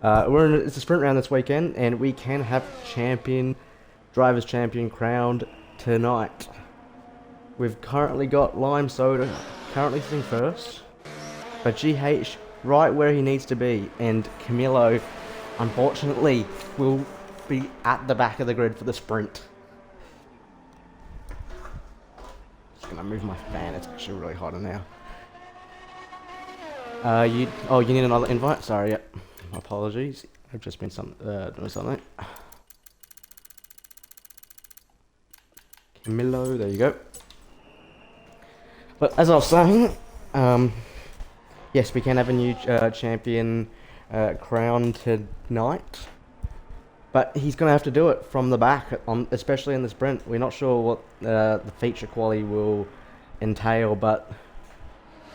It's a sprint round this weekend, and we can have drivers champion crowned tonight. We've currently got Lime Soda currently sitting first, but GH right where he needs to be, and Camilo, unfortunately, will be at the back of the grid for the sprint. Just gonna move my fan. It's actually really hot in now. You need another invite? Sorry, yep. Apologies. I've just been doing something. Camilo, there you go. But as I was saying, yes, we can have a new champion crowned tonight. But he's going to have to do it from the back, especially in the sprint. We're not sure what the feature quality will entail, but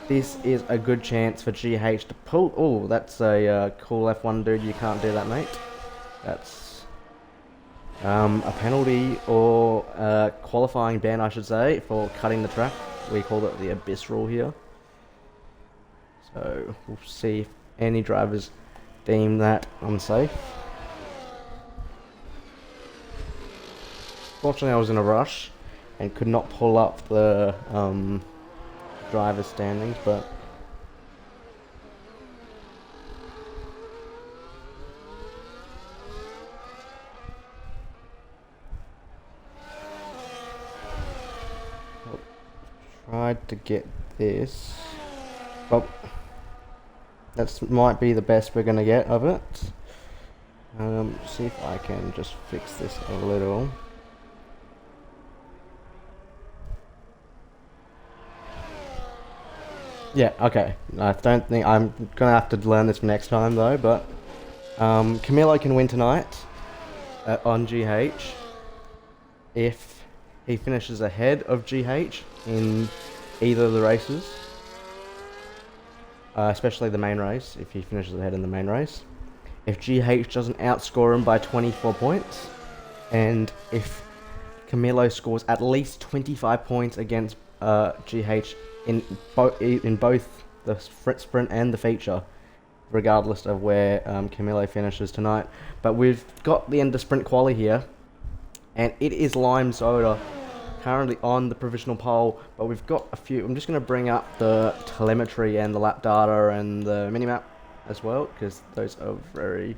this is a good chance for GH to pull. Oh, that's a cool F1 dude. You can't do that, mate. That's a penalty or a qualifying ban, I should say, for cutting the track. We call it the Abyss rule here. So we'll see if any drivers deem that unsafe. Fortunately, I was in a rush and could not pull up the driver's standings, but tried to get this. Well, that might be the best we're gonna get of it. See if I can just fix this a little. Yeah, okay. I don't think I'm gonna have to learn this next time though, but Camilo can win tonight on GH if he finishes ahead of GH in either of the races, especially the main race, if he finishes ahead in the main race. If GH doesn't outscore him by 24 points, and if Camilo scores at least 25 points against GH in both the sprint and the feature, regardless of where Camilo finishes tonight. But we've got the end of sprint quali here, and it is Lime Soda currently on the provisional pole, but we've got a few. I'm just going to bring up the telemetry and the lap data and the minimap as well, because those are very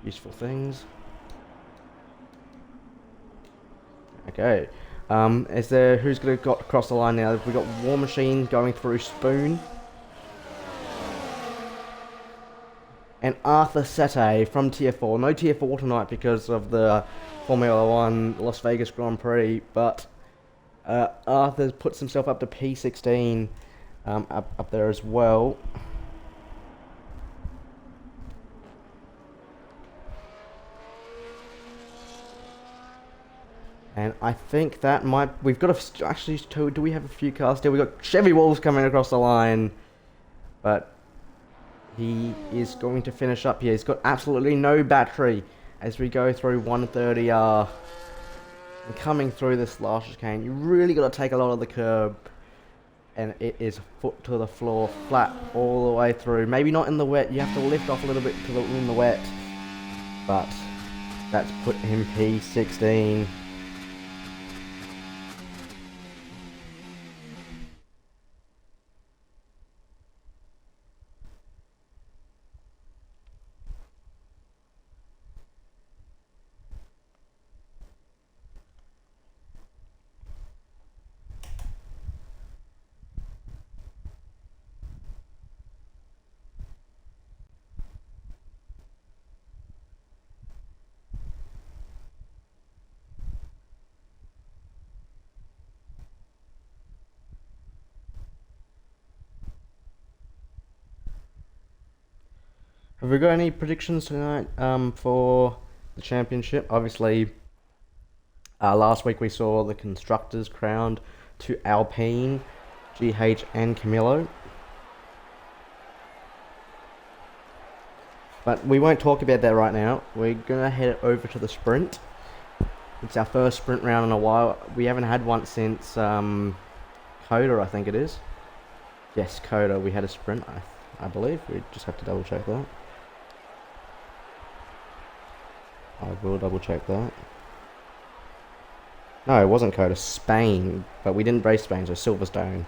useful things. Okay. Who's going to got across the line now? We've got War Machine going through Spoon. And Arthur Sete from Tier 4. No Tier 4 tonight because of the Formula 1 Las Vegas Grand Prix, but Arthur puts himself up to P16 up there as well. And I think that we've got do we have a few cars still? We've got Chevy Wolves coming across the line, but he is going to finish up here. He's got absolutely no battery as we go through 130R. And coming through this last chicane, you really got to take a lot of the curb, and it is foot to the floor, flat all the way through. Maybe not in the wet, you have to lift off a little bit in the wet, but that's put him P16. Have we got any predictions tonight for the championship? Obviously, last week we saw the constructors crowned to Alpine, GH and Camilo. But we won't talk about that right now. We're going to head over to the sprint. It's our first sprint round in a while. We haven't had one since Coda, I think it is. Yes, Coda, we had a sprint, I believe. We just have to double check that. I will double check that. No, it wasn't Coda, Spain, but we didn't race Spain, so Silverstone.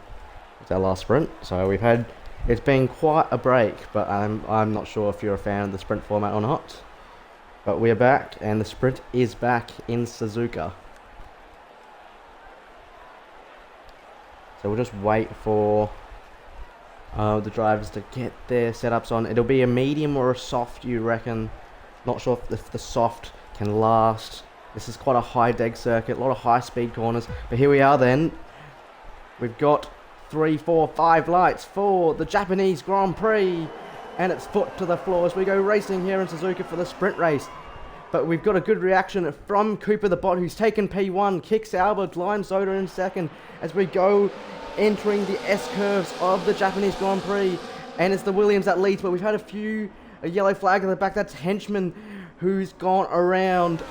It's our last sprint, so we've had, it's been quite a break, but I'm not sure if you're a fan of the sprint format or not. But we're back, and the sprint is back in Suzuka. So we'll just wait for the drivers to get their setups on. It'll be a medium or a soft, you reckon? Not sure if the soft can last. This is quite a high deg circuit, a lot of high speed corners. But here we are then. We've got 3, 4, 5 lights for the Japanese Grand Prix. And it's foot to the floor as we go racing here in Suzuka for the sprint race. But we've got a good reaction from Cooper the Bot, who's taken P1, kicks Albert, Lime Soda in second as we go entering the S-curves of the Japanese Grand Prix. And it's the Williams that leads, but we've had a yellow flag in the back. That's Henchman, who's gone around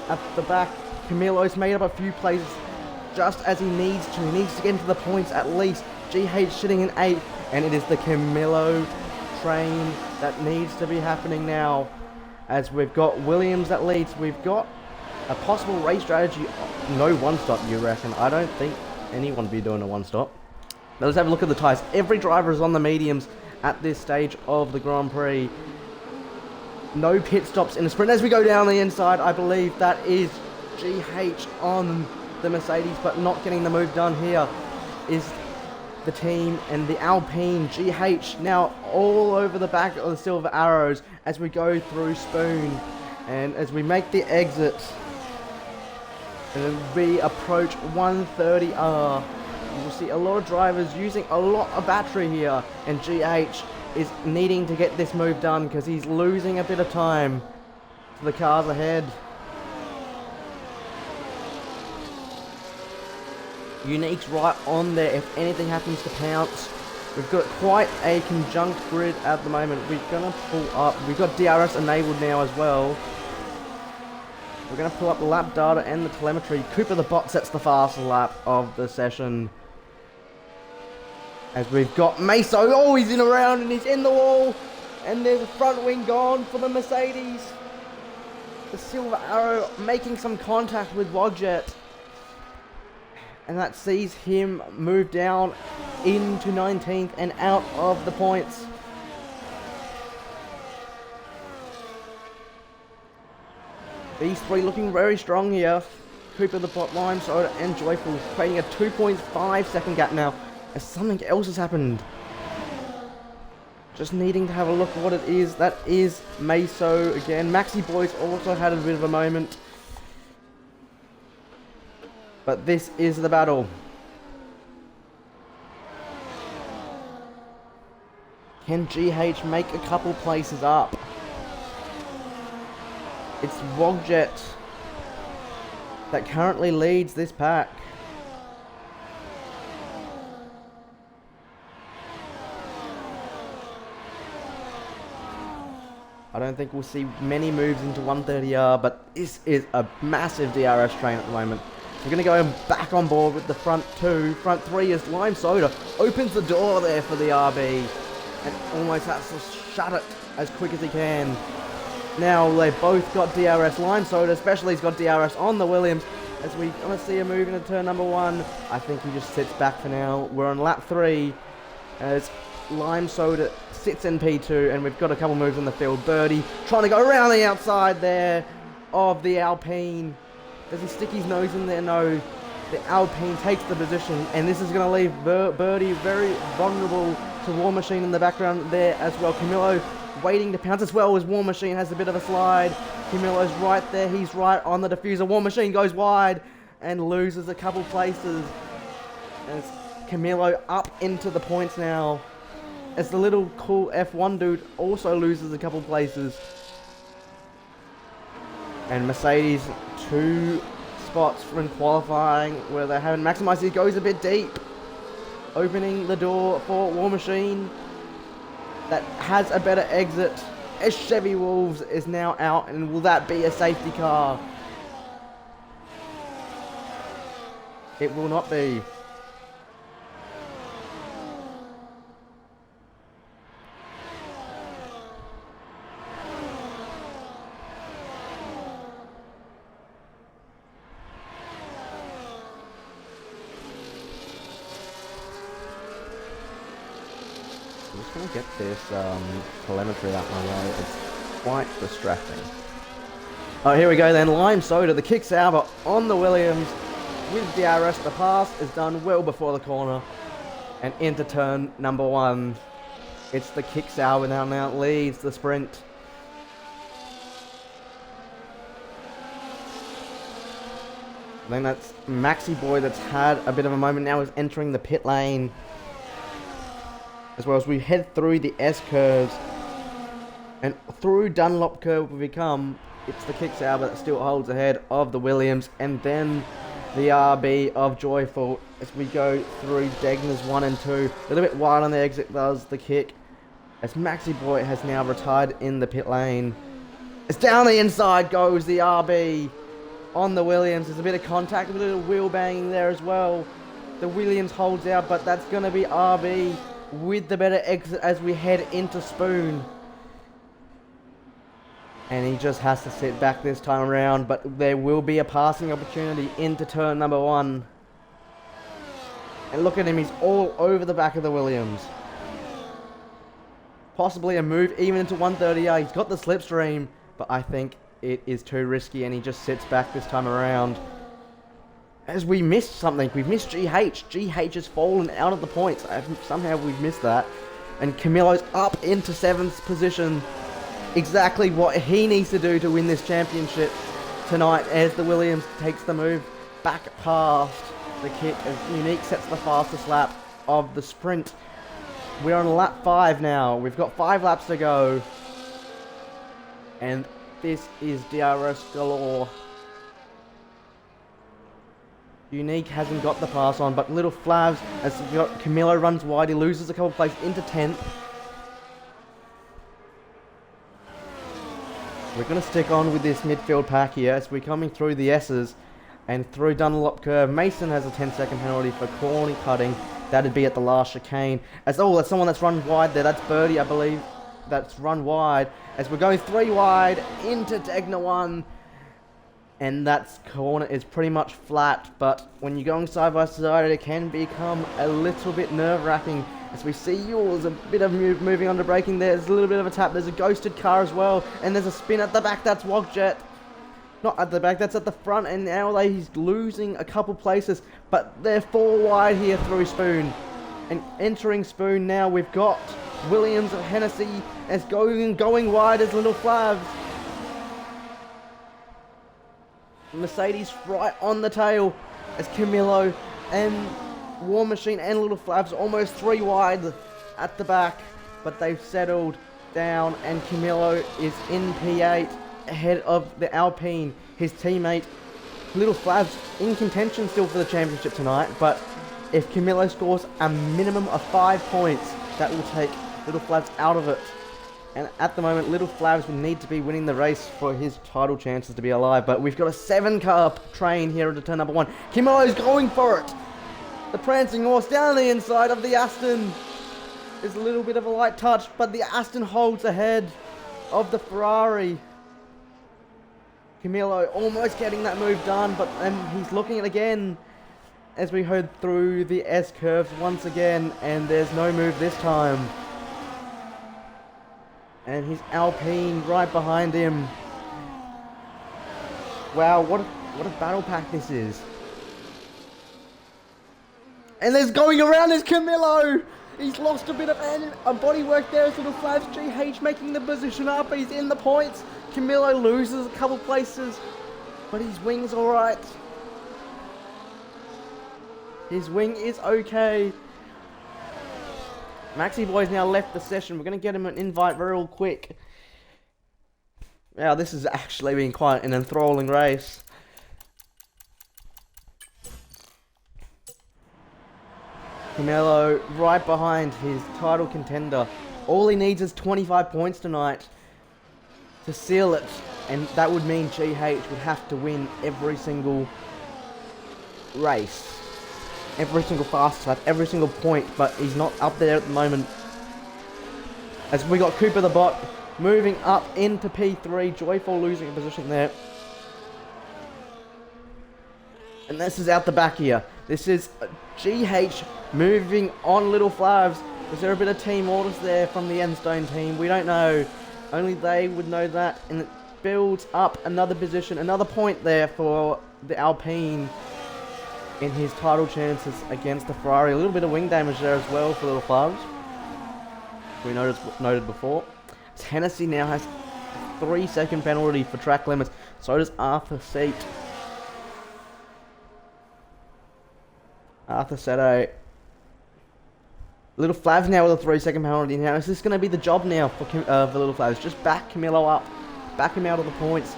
at the back. Camilo's made up a few places just as he needs to. He needs to get into the points at least. GH sitting in 8th, and it is the Camilo train that needs to be happening now. As we've got Williams that leads, we've got a possible race strategy. No one-stop, you reckon? I don't think anyone would be doing a one-stop. But let's have a look at the tyres. Every driver is on the mediums at this stage of the Grand Prix. No pit stops in the sprint. As we go down the inside, I believe that is GH on the Mercedes, but not getting the move done here is the team and the Alpine. GH now all over the back of the Silver Arrows as we go through Spoon, and as we make the exit and we approach 130R, you will see a lot of drivers using a lot of battery here, and GH is needing to get this move done because he's losing a bit of time to the cars ahead. Unique's right on there if anything happens to pounce. We've got quite a conjunct grid at the moment. We're going to pull up. We've got DRS enabled now as well. We're going to pull up the lap data and the telemetry. Cooper the Bot sets the fastest lap of the session. As we've got Meso. Oh, he's in around and he's in the wall. And there's a front wing gone for the Mercedes. The Silver Arrow making some contact with Wogjet. And that sees him move down into 19th and out of the points. These three looking very strong here. Cooper the Bot, Lime Soda and Joyful creating a 2.5 second gap now as something else has happened. Just needing to have a look at what it is. That is Meso again. Maxi Boys also had a bit of a moment. But this is the battle. Can GH make a couple places up? It's Wogjet that currently leads this pack. I don't think we'll see many moves into 130R, but this is a massive DRS train at the moment. We're going to go back on board with the front two. Front three is Lime Soda. Opens the door there for the RB. And almost has to shut it as quick as he can. Now they've both got DRS. Lime Soda especially has got DRS on the Williams. As we want to see a move into turn number 1. I think he just sits back for now. We're on lap 3. As Lime Soda sits in P2. And we've got a couple moves on the field. Birdie trying to go around the outside there of the Alpine. Does he stick his nose in there? No. The Alpine takes the position, and this is going to leave Birdie very vulnerable to War Machine in the background there as well. Camilo waiting to pounce as well as War Machine has a bit of a slide. Camilo's right there. He's right on the diffuser. War Machine goes wide and loses a couple places. As Camilo up into the points now. As the little cool F1 dude also loses a couple places. And Mercedes 2 spots from qualifying where they haven't maximized. He goes a bit deep, opening the door for War Machine that has a better exit as Chevy Wolves is now out. And will that be a safety car? It will not be. just going to get this telemetry out my way. It's quite distracting. Oh, here we go then. Lime Soda, the kick salver on the Williams with DRS. The pass is done well before the corner. And into turn number 1. It's the kick salver now leads the sprint. Then that's Maxi Boy that's had a bit of a moment now, is entering the pit lane. As well as we head through the S-curves. And through Dunlop curve we come. It's the kick salver that still holds ahead of the Williams. And then the RB of Joyful as we go through Degner's 1 and 2. A little bit wide on the exit does the kick. As Maxi Boy has now retired in the pit lane. It's down the inside goes the RB on the Williams. There's a bit of contact, a little wheel banging there as well. The Williams holds out, but that's going to be RB with the better exit as we head into Spoon. And he just has to sit back this time around, but there will be a passing opportunity into turn number 1. And look at him, he's all over the back of the Williams. Possibly a move even into 130. He's got the slipstream, but I think it is too risky and he just sits back this time around. As we missed something, we've missed GH. GH has fallen out of the points. Somehow we've missed that. And Camilo's up into 7th position. Exactly what he needs to do to win this championship tonight as the Williams takes the move back past the kick as Unique sets the fastest lap of the sprint. We're on lap 5 now. We've got 5 laps to go. And this is DRS galore. Unique hasn't got the pass on, but Little Flavs, as Camilo runs wide, he loses a couple places into 10th. We're going to stick on with this midfield pack here as we're coming through the S's and through Dunlop curve. Mason has a 10-second penalty for corny cutting. That'd be at the last chicane. That's someone that's run wide there. That's Birdie, I believe. That's run wide as we're going 3 wide into Degner 1. And that corner is pretty much flat, but when you're going side by side, it can become a little bit nerve-wracking. As we see yours, a bit of moving under braking there. There's a little bit of a tap. There's a ghosted car as well. And there's a spin at the back. That's Wogjet. Not at the back, that's at the front. And now he's losing a couple places. But they're 4 wide here through Spoon. And entering Spoon now, we've got Williams of Hennessy as going wide as Little Flavs. Mercedes right on the tail as Camilo and War Machine and Little Flavs almost 3 wide at the back, but they've settled down and Camilo is in P8 ahead of the Alpine, his teammate. Little Flavs in contention still for the championship tonight, but if Camilo scores a minimum of 5 points, that will take Little Flavs out of it. And at the moment, Little Flavs will need to be winning the race for his title chances to be alive. But we've got a 7-car train here into turn number 1. Kimilo's going for it. The prancing horse down the inside of the Aston. There's a little bit of a light touch, but the Aston holds ahead of the Ferrari. Camilo almost getting that move done, but he's looking at it again as we head through the S-curves once again, and there's no move this time. And his Alpine right behind him. Wow, what a battle pack this is. And there's going around is Camilo. He's lost a bit of bodywork there as Little Flavs. GH making the position up. He's in the points. Camilo loses a couple places, but his wing's alright. His wing is okay. Maxi Boy's now left the session. We're going to get him an invite real quick. Wow, this has actually been quite an enthralling race. Camilo right behind his title contender. All he needs is 25 points tonight to seal it. And that would mean GH would have to win every single race. Every single fast lap, every single point, but he's not up there at the moment. As we got Cooper the Bot moving up into P3, Joyful losing a position there. And this is out the back here. This is GH moving on Little Flavs. Was there a bit of team orders there from the Endstone team? We don't know. Only they would know that. And it builds up another position, another point there for the Alpine in his title chances against the Ferrari. A little bit of wing damage there as well for Little Flavs. We noted before. Hennessy now has a 3-second penalty for track limits. So does Arthur Seat. Arthur Seto. Little Flavs now with a 3-second penalty. Now is this going to be the job now for Little Flavs? Just back Camilo up. Back him out of the points.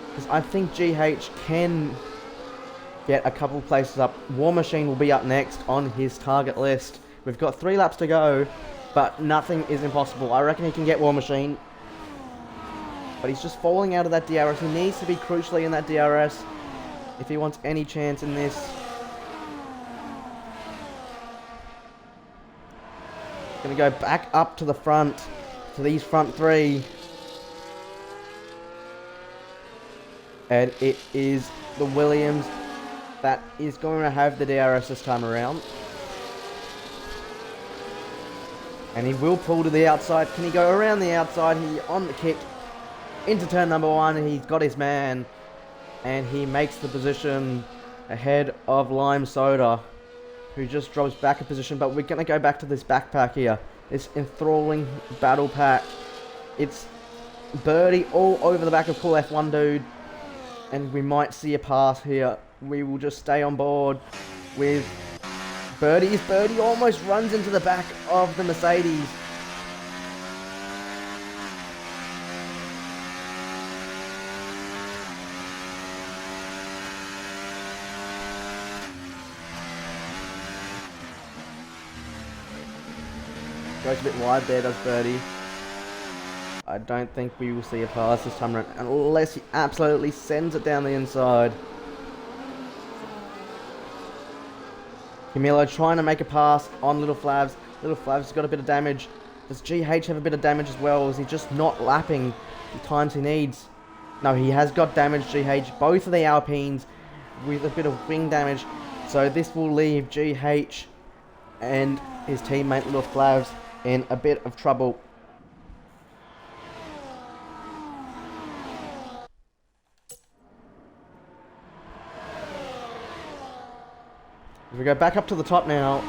Because I think GH can get a couple places up. War Machine will be up next on his target list. We've got 3 laps to go, but nothing is impossible. I reckon he can get War Machine. But he's just falling out of that DRS. He needs to be crucially in that DRS if he wants any chance in this. Going to go back up to the front, to these front 3. And it is the Williams that is going to have the DRS this time around. And he will pull to the outside. Can he go around the outside? He on the kick into turn number 1. And he's got his man. And he makes the position ahead of Lime Soda, who just drops back a position. But we're going to go back to this backpack here. This enthralling battle pack. It's Birdie all over the back of Cool F1 Dude. And we might see a pass here. We will just stay on board with Birdie. Birdie almost runs into the back of the Mercedes. Goes a bit wide there, does Birdie. I don't think we will see a pass this time around unless he absolutely sends it down the inside. Camilo trying to make a pass on Little Flavs. Little Flavs has got a bit of damage. Does GH have a bit of damage as well? Is he just not lapping the times he needs? No, he has got damage, GH. Both of the Alpines with a bit of wing damage. So this will leave GH and his teammate Little Flavs in a bit of trouble. As we go back up to the top now,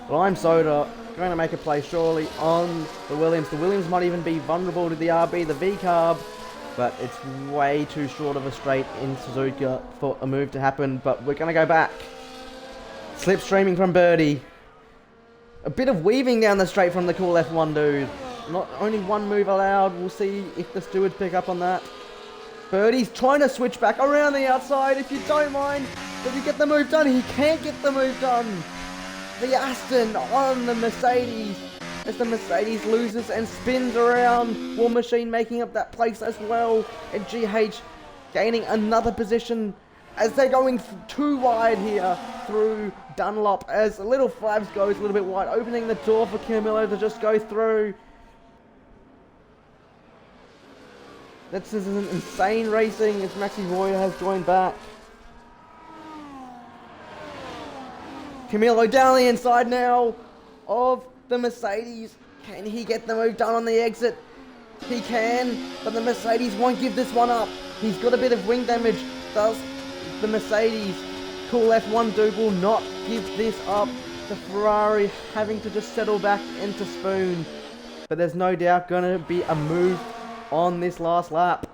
Lime Soda going to make a play surely on the Williams. The Williams might even be vulnerable to the RB, the V-carb, but it's way too short of a straight in Suzuka for a move to happen. But we're going to go back. Slipstreaming from Birdie. A bit of weaving down the straight from the Cool F1 Dude. Not only one move allowed. We'll see if the stewards pick up on that. Birdie's trying to switch back around the outside, if you don't mind. Does he get the move done? He can't get the move done. The Aston on the Mercedes. As the Mercedes loses and spins around. War Machine making up that place as well. And GH gaining another position as they're going too wide here through Dunlop. As Little Flavs goes a little bit wide, opening the door for Camilo to just go through. This is an insane racing as Maxi Roy has joined back. Camilo down the inside now of the Mercedes. Can he get the move done on the exit? He can, but the Mercedes won't give this one up. He's got a bit of wing damage. Does the Mercedes? Cool F1 Dude will not give this up. The Ferrari having to just settle back into spoon. But there's no doubt going to be a move on this last lap.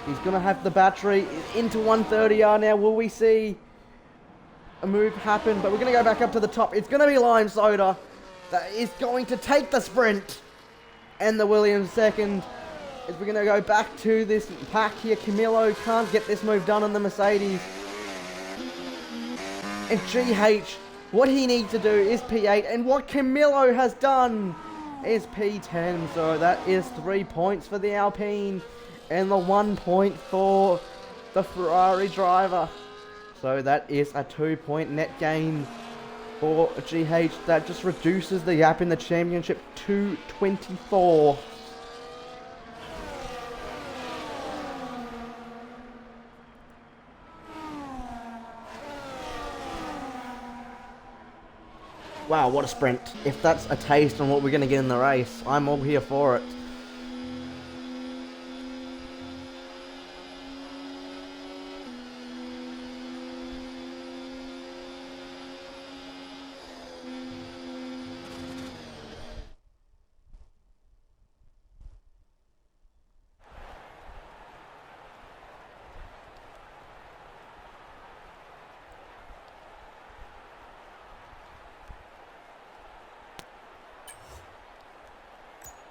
He's going to have the battery into 130R now. Will we see a move happen? But we're going to go back up to the top. It's going to be Lime Soda that is going to take the sprint. And the Williams second. As we're going to go back to this pack here. Camilo can't get this move done on the Mercedes. And GH, what he needs to do is P8. And what Camilo has done is P10. So that is 3 points for the Alpine. And the 1 point for the Ferrari driver. So that is a 2-point net gain for GH. That just reduces the gap in the championship to 24. Wow, what a sprint. If that's a taste on what we're going to get in the race, I'm all here for it.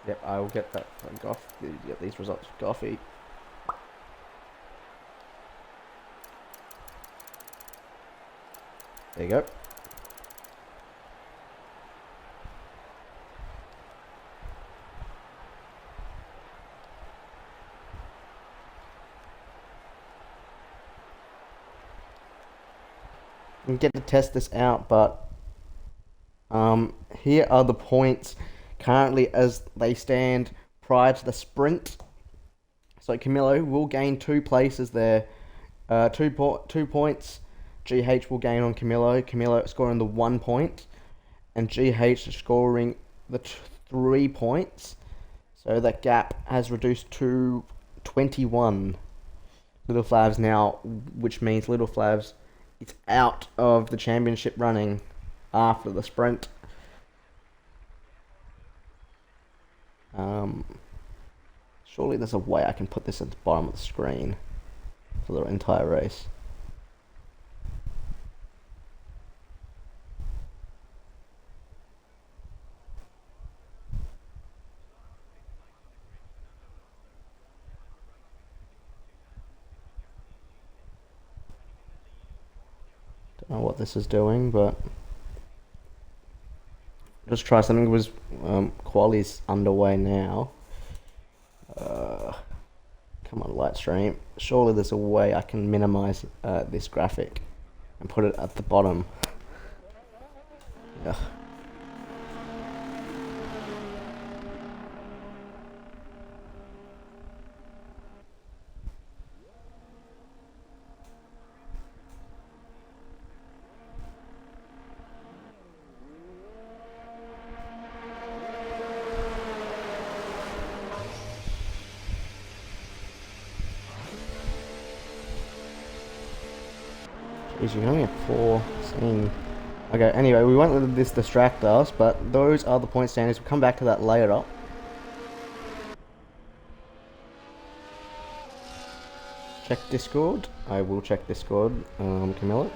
Yep, I will get that from Goff. Get these results for Goffy. There you go. We get to test this out, but here are the points currently as they stand prior to the sprint. So Camilo will gain 2 places there. 2 points. GH will gain on Camilo. Camilo scoring the 1 point, and GH scoring the 3 points. So that gap has reduced to 21. Little Flavs now, which means Little Flavs is out of the championship running after the sprint. Surely there's a way I can put this at the bottom of the screen for the entire race. Don't know what this is doing, but just try something. Was quali's underway now. Come on, light stream. Surely there's a way I can minimize this graphic and put it at the bottom. Yeah. Jeez, you can only have 4 seeing. Okay, anyway, we won't let this distract us, but those are the point standings. We'll come back to that later. Check Discord. I will check Discord, Camilla.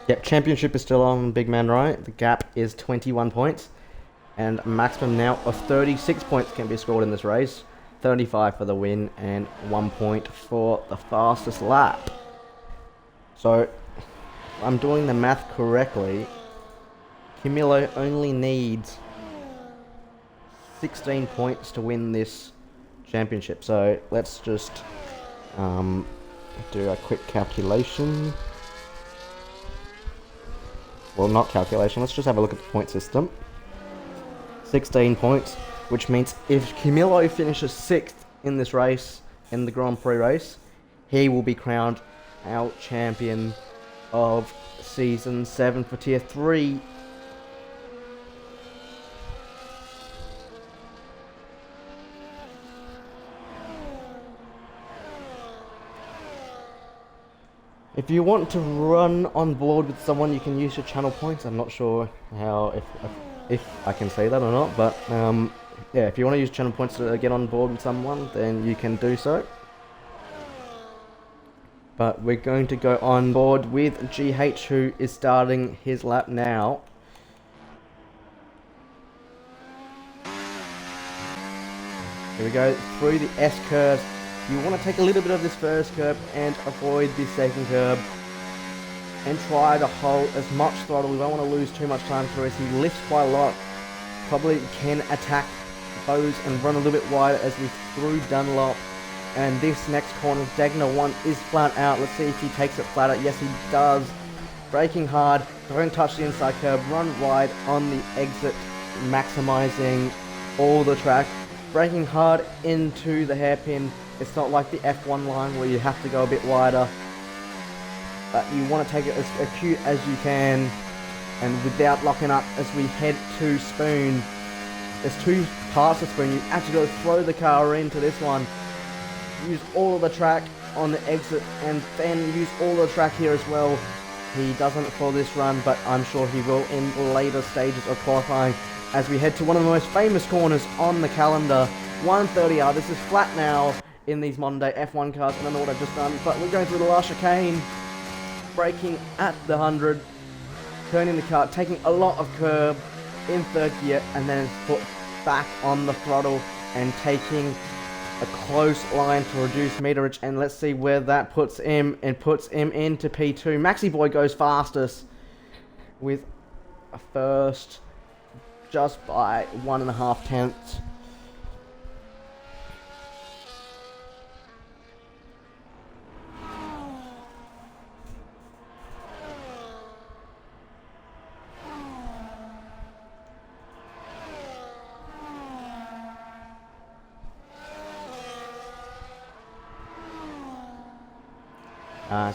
Yep, championship is still on Big Man Right. The gap is 21 points. And a maximum now of 36 points can be scored in this race. 35 for the win and 1 point for the fastest lap. So, if I'm doing the math correctly, Camilo only needs 16 points to win this championship. So, let's just do a quick calculation. Well, not calculation, let's just have a look at the point system. 16 points, which means if Camilo finishes 6th in this race, in the Grand Prix race, he will be crowned our champion of Season 7 for Tier 3. If you want to run on board with someone, you can use your channel points. I'm not sure how, if I can say that or not, but yeah, if you want to use channel points to get on board with someone, then you can do so. But we're going to go on board with GH, who is starting his lap now. Here we go, through the S curve. You want to take a little bit of this first curve and avoid this second curve. And try to hold as much throttle. We don't want to lose too much time through as he lifts quite a lot. Probably can attack those and run a little bit wider as we through Dunlop. And this next corner, Dagner 1 is flat out. Let's see if he takes it flat out. Yes, he does. Braking hard, don't touch the inside curb, run wide on the exit, maximizing all the track. Braking hard into the hairpin. It's not like the F1 line where you have to go a bit wider. But you want to take it as acute as you can, and without locking up as we head to Spoon. There's two parts of Spoon. You actually got to throw the car into this one. Use all of the track on the exit, and then use all the track here as well. He doesn't for this run, but I'm sure he will in later stages of qualifying as we head to one of the most famous corners on the calendar, 130R. This is flat now in these modern day F1 cars. I don't know what I've just done, but we're going through the last chicane. Braking at the 100, turning the car, taking a lot of curb in third gear, and then put back on the throttle and taking a close line to reduce meterage. And let's see where that puts him, and puts him into P2. Maxi Boy goes fastest with a first just by 1.5 tenths.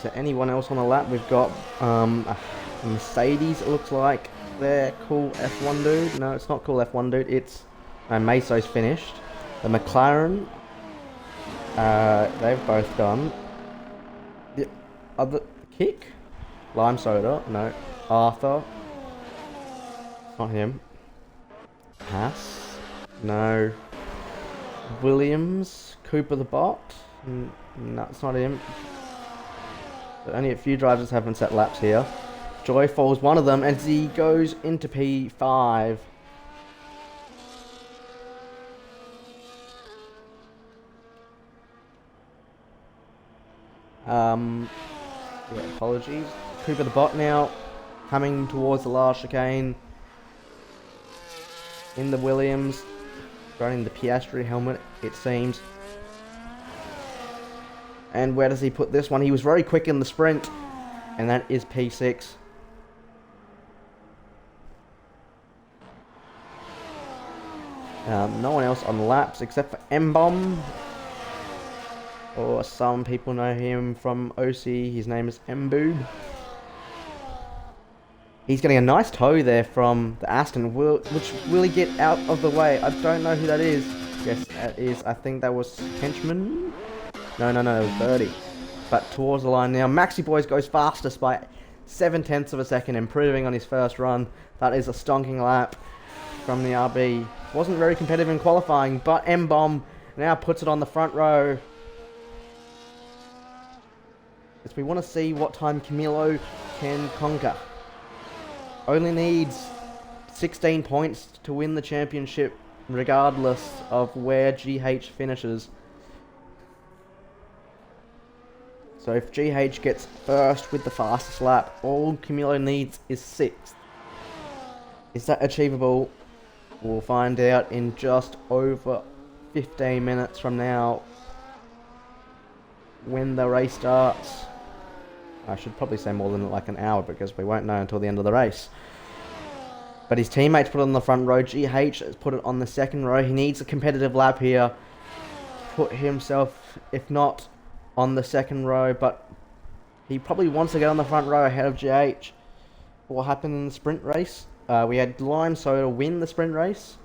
So anyone else on the lap? We've got a Mercedes, it looks like. They're cool F1 dude. No, it's not cool F1 dude. It's Meso's finished. The McLaren, they've both gone. The other Kick, Lime Soda, no. Arthur, not him. Haas, no. Williams, Cooper the Bot, no, it's not him. But only a few drivers haven't set laps here. Joy falls one of them as he goes into P5. Yeah, apologies. Cooper the Bot now coming towards the last chicane in the Williams, running the Piastri helmet, it seems. And where does he put this one? He was very quick in the sprint, and that is P6. No one else on laps except for M-Bomb, or some people know him from OC. His name is M-Boob. He's getting a nice tow there from the Aston. Which will he get out of the way? I don't know who that is. Yes, that is. I think that was Henchman. No, it was 30. But towards the line now. Maxi Boys goes fastest by 0.7 of a second, improving on his first run. That is a stonking lap from the RB. Wasn't very competitive in qualifying, but M-Bomb now puts it on the front row. As we want to see what time Camilo can conquer. Only needs 16 points to win the championship, regardless of where GH finishes. So if GH gets first with the fastest lap, all Camilo needs is 6th. Is that achievable? We'll find out in just over 15 minutes from now when the race starts. I should probably say more than like an hour because we won't know until the end of the race. But his teammates put it on the front row. GH has put it on the second row. He needs a competitive lap here. Put himself, if not on the second row, but he probably wants to get on the front row ahead of GH. What happened in the sprint race? We had Lime Soda win the sprint race.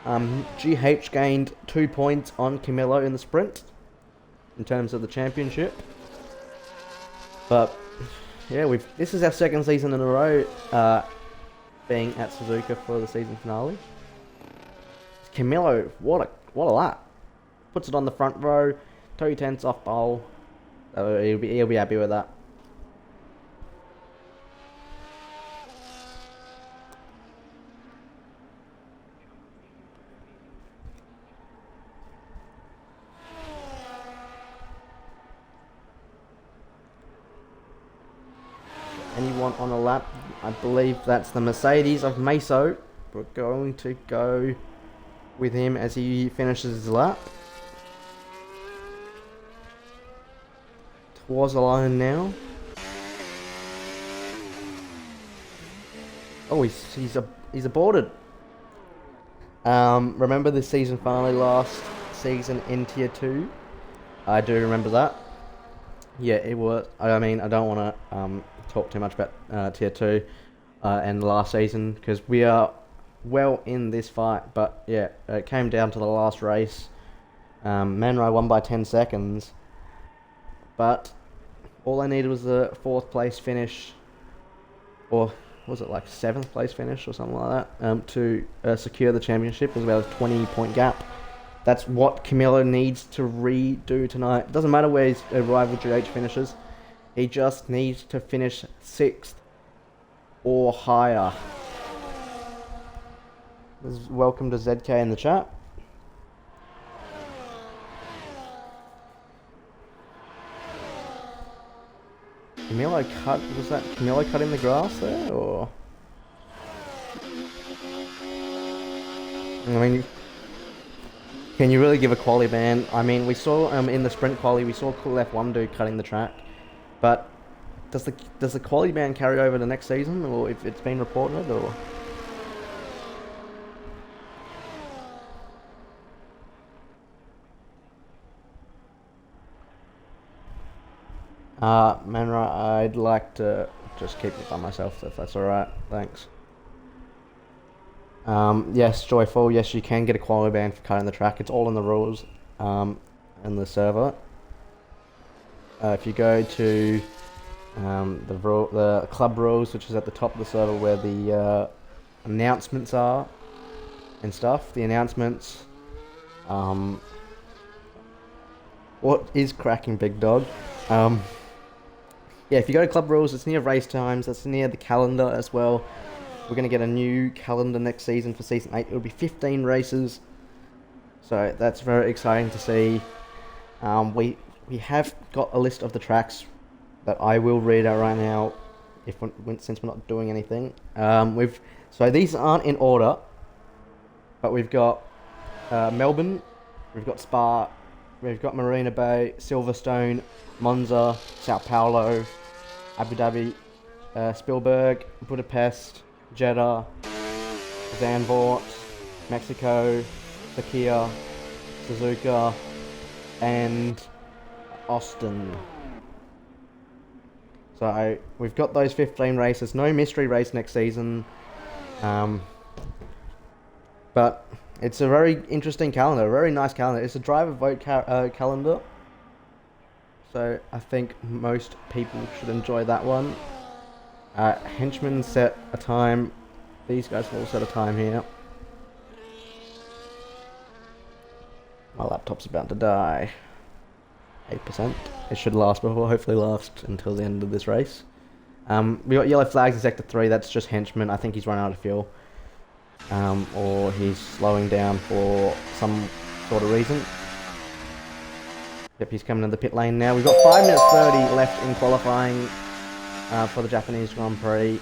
GH gained 2 points on Camilo in the sprint in terms of the championship. But yeah, this is our second season in a row being at Suzuka for the season finale. Camilo, what a lap! Puts it on the front row, 2 tenths off pole. So he'll be happy with that. Anyone on a lap? I believe that's the Mercedes of Meso. We're going to go with him as he finishes his lap. Towards the line now. Oh, he's aborted. Remember the season finale last season in Tier 2? I do remember that. Yeah, it was. I mean, I don't want to talk too much about Tier 2 and the last season, because we are well in this fight. But yeah, it came down to the last race. Manrai won by 10 seconds. But all I needed was a 4th place finish. Or was it like 7th place finish or something like that? To secure the championship. It was about a 20-point gap. That's what Camilo needs to redo tonight. It doesn't matter where his rival GH finishes. He just needs to finish 6th or higher. Welcome to ZK in the chat. Was that Camilo cutting the grass there, or? I mean, can you really give a quali ban? I mean, we saw in the sprint quali, we saw cool F1 dude cutting the track, but does the quali ban carry over to next season, or if it's been reported, or? Manra, I'd like to just keep it by myself if that's alright, thanks. Yes, Joyful, yes, you can get a quality ban for cutting the track. It's all in the rules in the server. If you go to the club rules, which is at the top of the server where the announcements are and stuff, the announcements, what is cracking, big dog? Yeah, if you go to club rules, it's near race times, it's near the calendar as well. We're going to get a new calendar next season for Season 8. It'll be 15 races. So that's very exciting to see. We have got a list of the tracks that I will read out right now, since we're not doing anything. So these aren't in order, but we've got Melbourne, we've got Spa, we've got Marina Bay, Silverstone, Monza, Sao Paulo, Abu Dhabi, Spielberg, Budapest, Jeddah, Zandvoort, Mexico, Sakia, Suzuka, and Austin. So we've got those 15 races. No mystery race next season. But it's a very interesting calendar, a very nice calendar. It's a driver vote calendar. So I think most people should enjoy that one. Henchman set a time. These guys will all set a time here. My laptop's about to die. 8%. It should last, but will hopefully last until the end of this race. We got yellow flags in sector 3. That's just Henchman. I think he's run out of fuel. Or he's slowing down for some sort of reason. Yep, he's coming to the pit lane now. We've got 5 minutes 30 left in qualifying for the Japanese Grand Prix.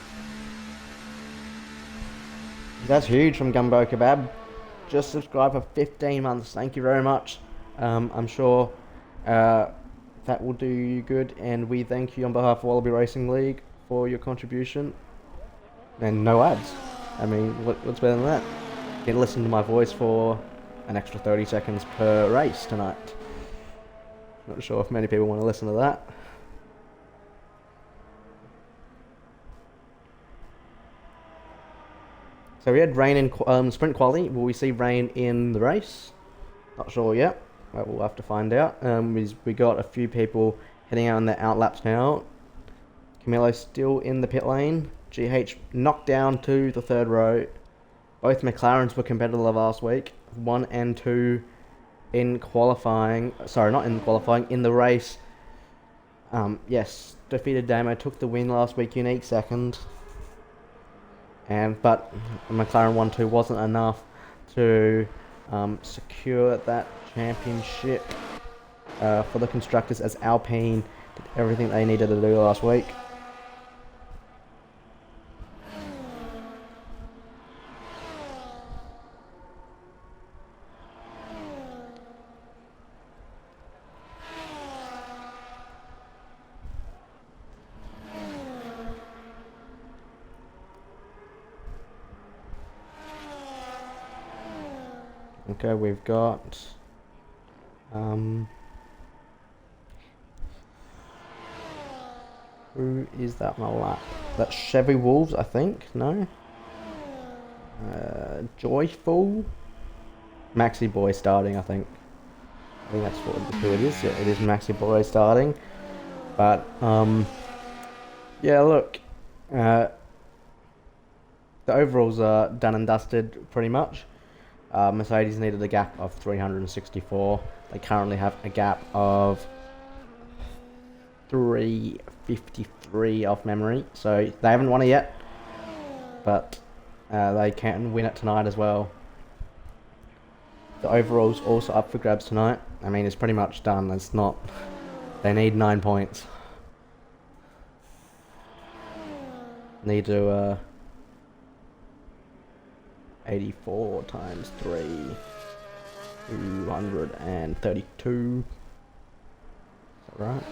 That's huge from Gumbo Kebab. Just subscribe for 15 months. Thank you very much. I'm sure that will do you good, and we thank you on behalf of Wallaby Racing League for your contribution. And no ads. I mean, what's better than that? You can listen to my voice for an extra 30 seconds per race tonight. Not sure if many people want to listen to that. So we had rain in sprint quali. Will we see rain in the race? Not sure yet. But we'll have to find out. We got a few people heading out on their outlaps now. Camilo still in the pit lane. GH knocked down to the 3rd row. Both McLarens were competitive last week. 1 and 2 in qualifying. Sorry, not in qualifying. In the race. Yes, defeated Damo, took the win last week, unique second. But McLaren 1-2 wasn't enough to secure that championship for the constructors, as Alpine did everything they needed to do last week. Okay, we've got who is that on the lap? That's Chevy Wolves, I think. No. Joyful. Maxi Boy starting, I think. I think that's who it is. Yeah, it is Maxi Boy starting. But yeah, look, the overalls are done and dusted pretty much. Mercedes needed a gap of 364. They currently have a gap of 353 off memory, so they haven't won it yet, but they can win it tonight as well. The overall's also up for grabs tonight. I mean, it's pretty much done. It's not. They need 9 points. Need to 84 times 3, 232. Is that right?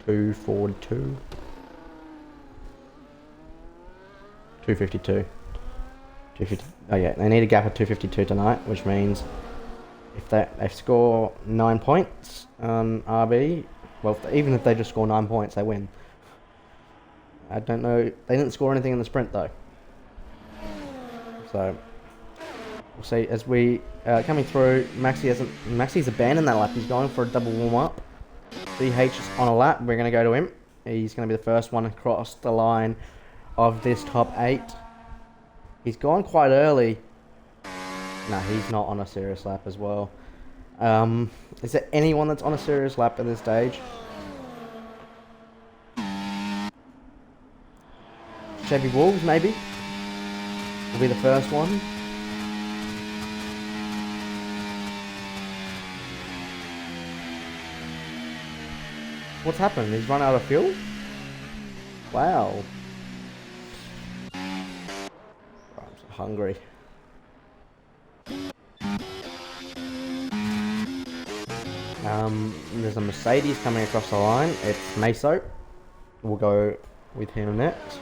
242. 252. 250. Oh yeah, they need a gap of 252 tonight, which means if they score 9 points on RB, well, even if they just score 9 points, they win. I don't know. They didn't score anything in the sprint though. So we'll see as we coming through. Maxi's abandoned that lap. He's going for a double warm up. CH is on a lap. We're going to go to him. He's going to be the first one across the line of this top 8. He's gone quite early. No, he's not on a serious lap as well. Is there anyone that's on a serious lap at this stage? Chevy Wolves, maybe? Will be the first one. What's happened? He's run out of fuel? Wow. I'm so hungry. There's a Mercedes coming across the line. It's Meso. We'll go with him next.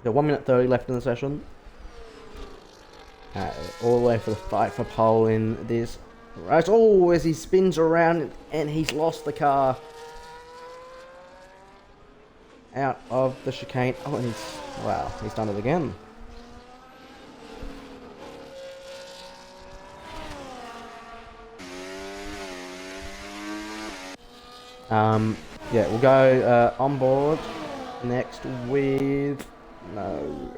Got 1 minute 30 left in the session. All the way for the fight for pole in this race. Oh, as he spins around and he's lost the car out of the chicane. Oh, and he's done it again. Yeah, we'll go on board next with. No.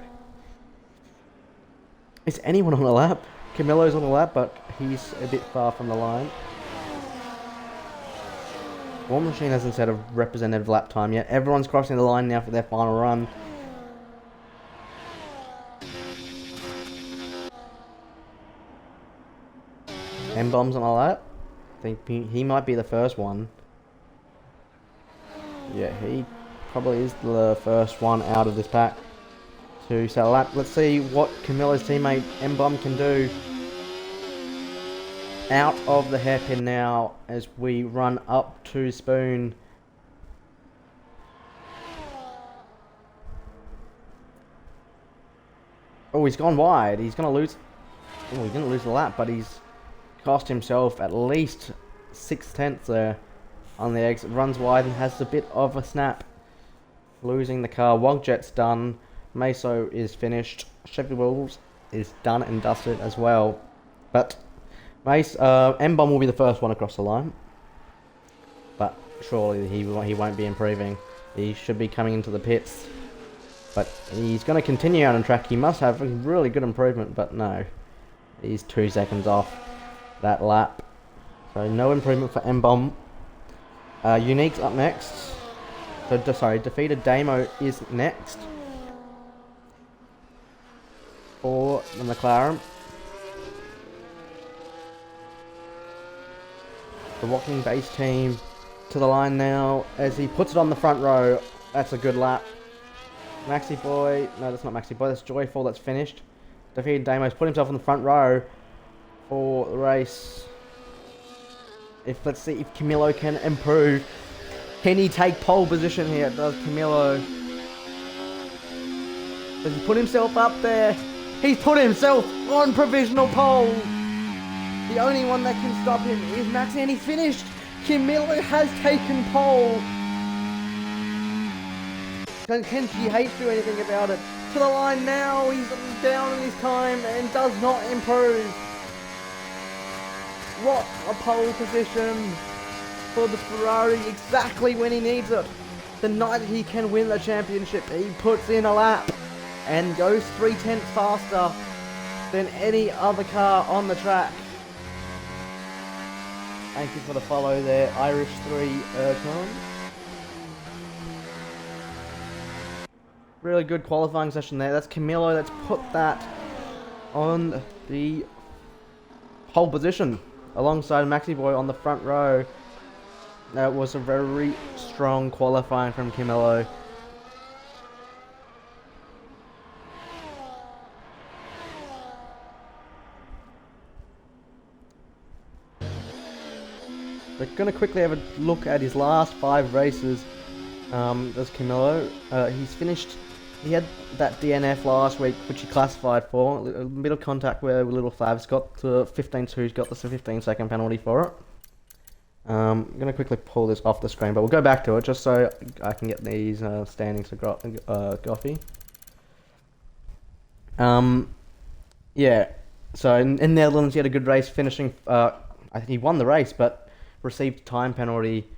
Is anyone on the lap? Camilo's on the lap, but he's a bit far from the line. War Machine hasn't set a representative lap time yet. Everyone's crossing the line now for their final run. M-Bomb's on a lap. I think he might be the first one. Yeah, he probably is the first one out of this pack to set a lap. Let's see what Camilo's teammate M-Bomb can do. Out of the hairpin now as we run up to Spoon. Oh, he's gone wide. He's going to lose. Oh, he didn't lose the lap, but he's cost himself at least 6/10 there on the exit. Runs wide and has a bit of a snap. Losing the car. Wogjet's done. Meso is finished. Chevy Wolves is done and dusted as well. But M-Bomb will be the first one across the line. But surely he won't be improving. He should be coming into the pits. But he's going to continue out on track. He must have a really good improvement, but no. He's 2 seconds off that lap. So no improvement for M-Bomb. Unique's up next. So, sorry, defeated Damo is next for the McLaren. The walking base team to the line now as he puts it on the front row. That's a good lap. Maxi Boy, no, that's not Maxi Boy, that's Joyful, that's finished. Defeated Damo's put himself on the front row for the race. Let's see if Camilo can improve. Can he take pole position here? Does Camilo? Does he put himself up there? He's put himself on provisional pole. The only one that can stop him is Maxi, and he finished. Camilo has taken pole. Can GH do anything about it? To the line now, he's down in his time and does not improve. What a pole position for the Ferrari, exactly when he needs it. The night he can win the championship, he puts in a lap and goes 3/10 faster than any other car on the track. Thank you for the follow there, Irish 3 Ercon. Really good qualifying session there. That's Camilo that's put that on the pole position alongside Maxi Boy on the front row. That was a very strong qualifying from Camilo. We're going to quickly have a look at his last 5 races. There's Camilo. He's finished. He had that DNF last week, which he classified for. A bit of contact where Little Flav's got to 15-2. He's got the 15-second penalty for it. I'm going to quickly pull this off the screen, but we'll go back to it just so I can get these standings for Goffy. Yeah, so in Netherlands he had a good race, finishing, I think he won the race, but received time penalty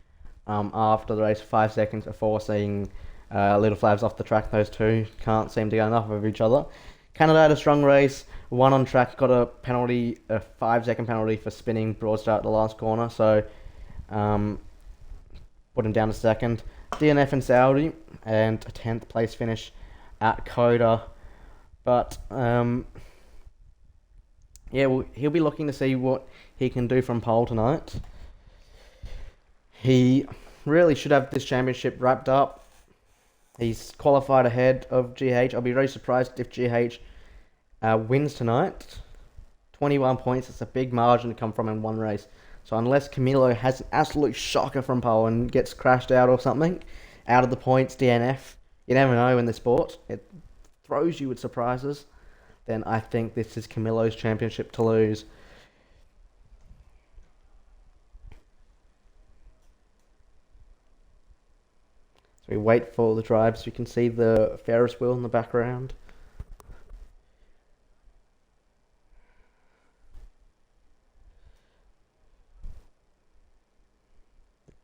after the race, 5 seconds before seeing Little Flavs off the track. Those two can't seem to get enough of each other. Canada had a strong race, won on track, got a penalty, a 5-second penalty for spinning broad start at the last corner, so put him down to second. DNF in Saudi, and a 10th place finish at Coda. But yeah, he'll be looking to see what he can do from pole tonight. He really should have this championship wrapped up. He's qualified ahead of GH. I'll be very surprised if GH wins tonight. 21 points, it's a big margin to come from in one race. So unless Camilo has an absolute shocker from pole and gets crashed out or something, out of the points, DNF, you never know in the sport. It throws you with surprises. Then I think this is Camilo's championship to lose. So we wait for the drive so you can see the Ferris wheel in the background.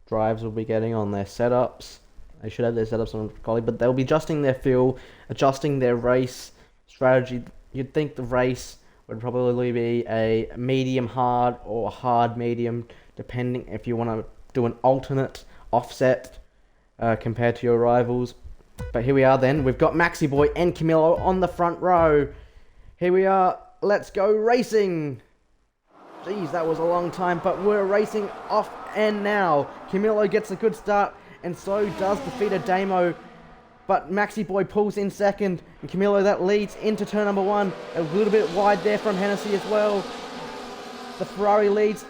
Drives will be getting on their setups. They should have their setups on quality, but they'll be adjusting their fuel, adjusting their race strategy. You'd think the race would probably be a medium hard or hard medium, depending if you want to do an alternate offset compared to your rivals. But here we are then. We've got Maxi Boy and Camilo on the front row. Here we are. Let's go racing. Jeez, that was a long time, but we're racing off and now. Camilo gets a good start, and so does defeated Damo. But Maxi Boy pulls in second, and Camilo that leads into turn number 1. A little bit wide there from Hennessy as well. The Ferrari leads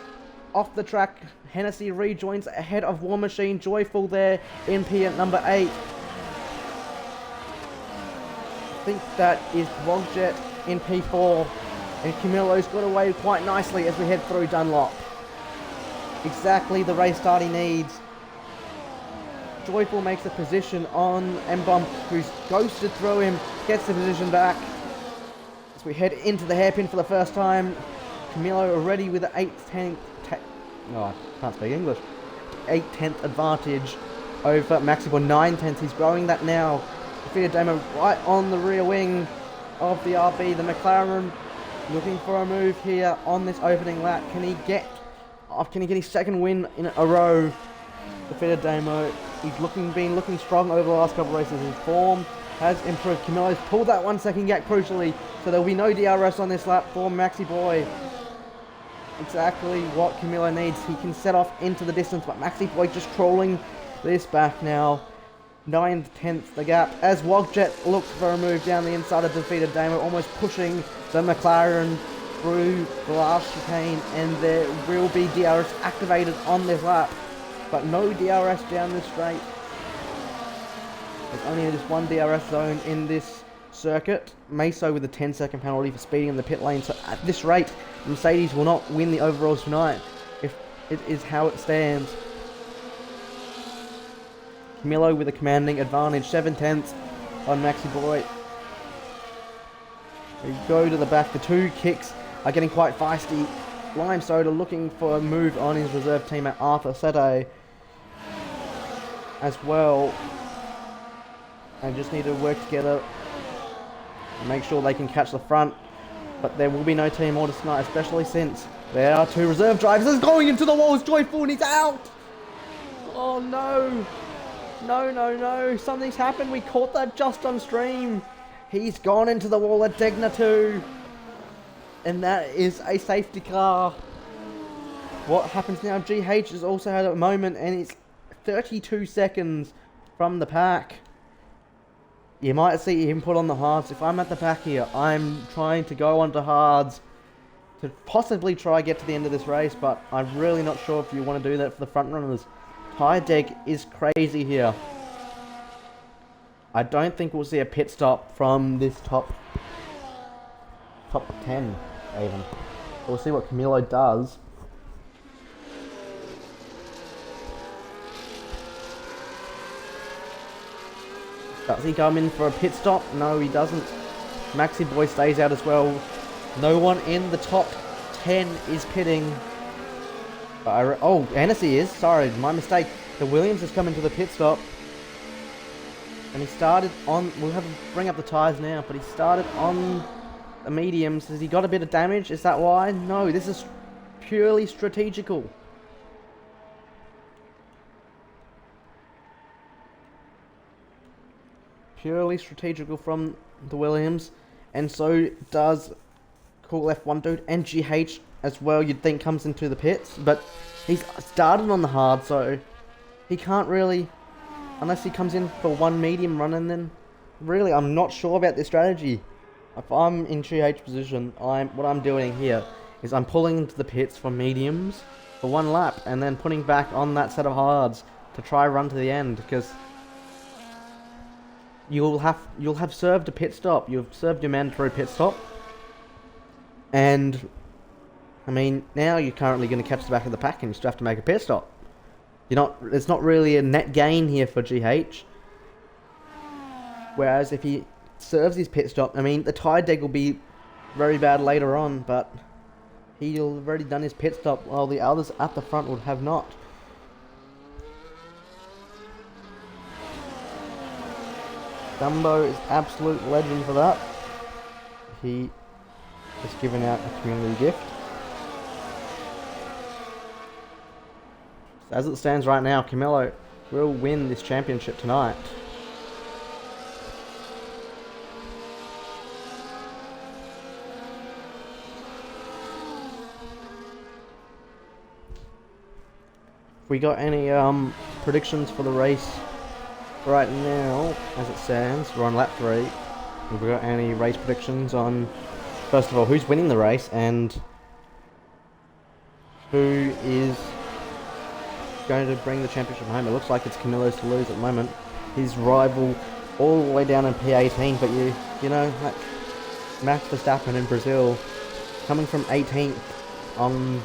off the track. Hennessy rejoins ahead of War Machine. Joyful there in P at number 8. I think that is Wogjet in P4. And Camilo's got away quite nicely as we head through Dunlop. Exactly the race start he needs. Joyful makes a position on M-Bomb, who's ghosted through him, gets the position back. As we head into the hairpin for the first time, Camilo already with an 8/10, no, I can't speak English, 8/10 advantage over Maxi Boy, 9/10. He's growing that now. Defeated Damo right on the rear wing of the RB. The McLaren looking for a move here on this opening lap. Can he get Can he get his second win in a row? Defeated Damo. He's been looking strong over the last couple of races. His form has improved. Camilo's pulled that 1 second gap crucially, so there will be no DRS on this lap for Maxi Boy. Exactly what Camilo needs. He can set off into the distance, but Maxi Boy just crawling this back now. 9th, 10th the gap as Wogjet looks for a move down the inside of defeated Damo, almost pushing the McLaren through the last chicane, and there will be DRS activated on this lap, but no DRS down this straight. There's only just one DRS zone in this circuit, Meso with a 10-second penalty for speeding in the pit lane, so at this rate Mercedes will not win the overalls tonight if it is how it stands. Camilo with a commanding advantage, 7/10 on Maxi Boy. We go to the back, the two kicks are getting quite feisty. Lime Soda looking for a move on his reserve teammate Arthur Sede as well. And just need to work together and make sure they can catch the front. But there will be no team order tonight, especially since there are two reserve drivers. It's going into the walls, Joyful, and he's out! Oh no! No, something's happened. We caught that just on stream. He's gone into the wall at Degna 2. And that is a safety car. What happens now? GH has also had a moment, and it's 32 seconds from the pack. You might see him put on the hards. If I'm at the pack here, I'm trying to go onto hards to possibly try get to the end of this race, but I'm really not sure if you want to do that for the front runners. Tyre deck is crazy here. I don't think we'll see a pit stop from this top 10 even. We'll see what Camilo does. Does he come in for a pit stop? No, he doesn't. Maxi Boy stays out as well. No one in the top 10 is pitting. Oh, Hennessy is. Sorry, my mistake. The Williams has come into the pit stop. And he started on... We'll have to bring up the tyres now, but he started on the mediums. Has he got a bit of damage? Is that why? No, this is purely strategical. Purely strategical from the Williams. And so does Cool F1 Dude and GH as well, you'd think comes into the pits. But he's started on the hard, so he can't really... Unless he comes in for one medium run, and then... Really, I'm not sure about this strategy. If I'm in GH position, what I'm doing here is I'm pulling into the pits for mediums for one lap, and then putting back on that set of hards to try run to the end, because you'll have served a pit stop. You've served your mandatory pit stop, and I mean now you're currently going to catch the back of the pack, and you still have to make a pit stop. It's not really a net gain here for GH. Whereas if he serves his pit stop, I mean, the tyre deg will be very bad later on, but he'll have already done his pit stop, while the others at the front would have not. Dumbo is absolute legend for that. He has given out a community gift. As it stands right now, Camilo will win this championship tonight. We got any predictions for the race right now? As it stands, we're on lap 3. Have we got any race predictions on, first of all, who's winning the race and who is going to bring the championship home? It looks like it's Camilo's to lose at the moment. His rival all the way down in P18, but you know, like Max Verstappen in Brazil, coming from 18th on...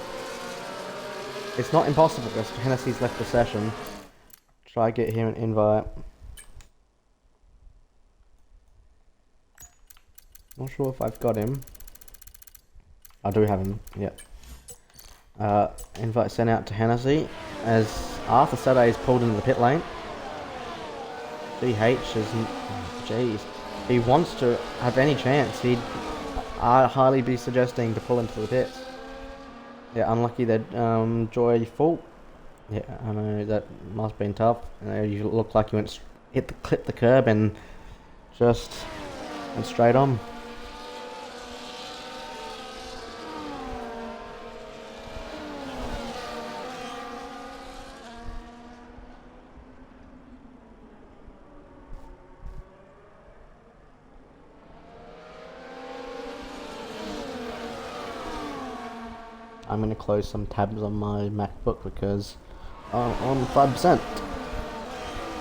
It's not impossible because Hennessy's left the session. Try get him an invite. Not sure if I've got him. I do have him, yep. Invite sent out to Hennessy as Arthur Sade is pulled into the pit lane. GH is... Jeez. If he wants to have any chance, I'd highly be suggesting to pull into the pits. Yeah, unlucky that Joy full. Yeah, I know that must have been tough. You look like you clipped the curb and just went straight on. I'm going to close some tabs on my MacBook because I'm on 5%.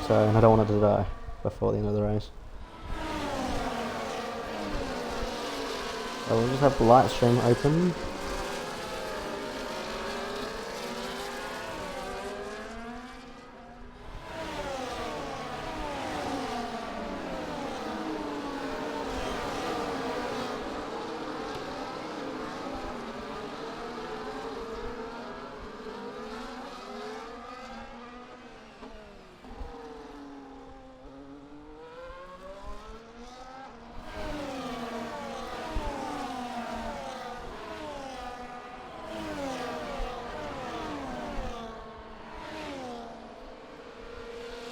So, and I don't want it to die before the end of the race. So we'll just have the light stream open.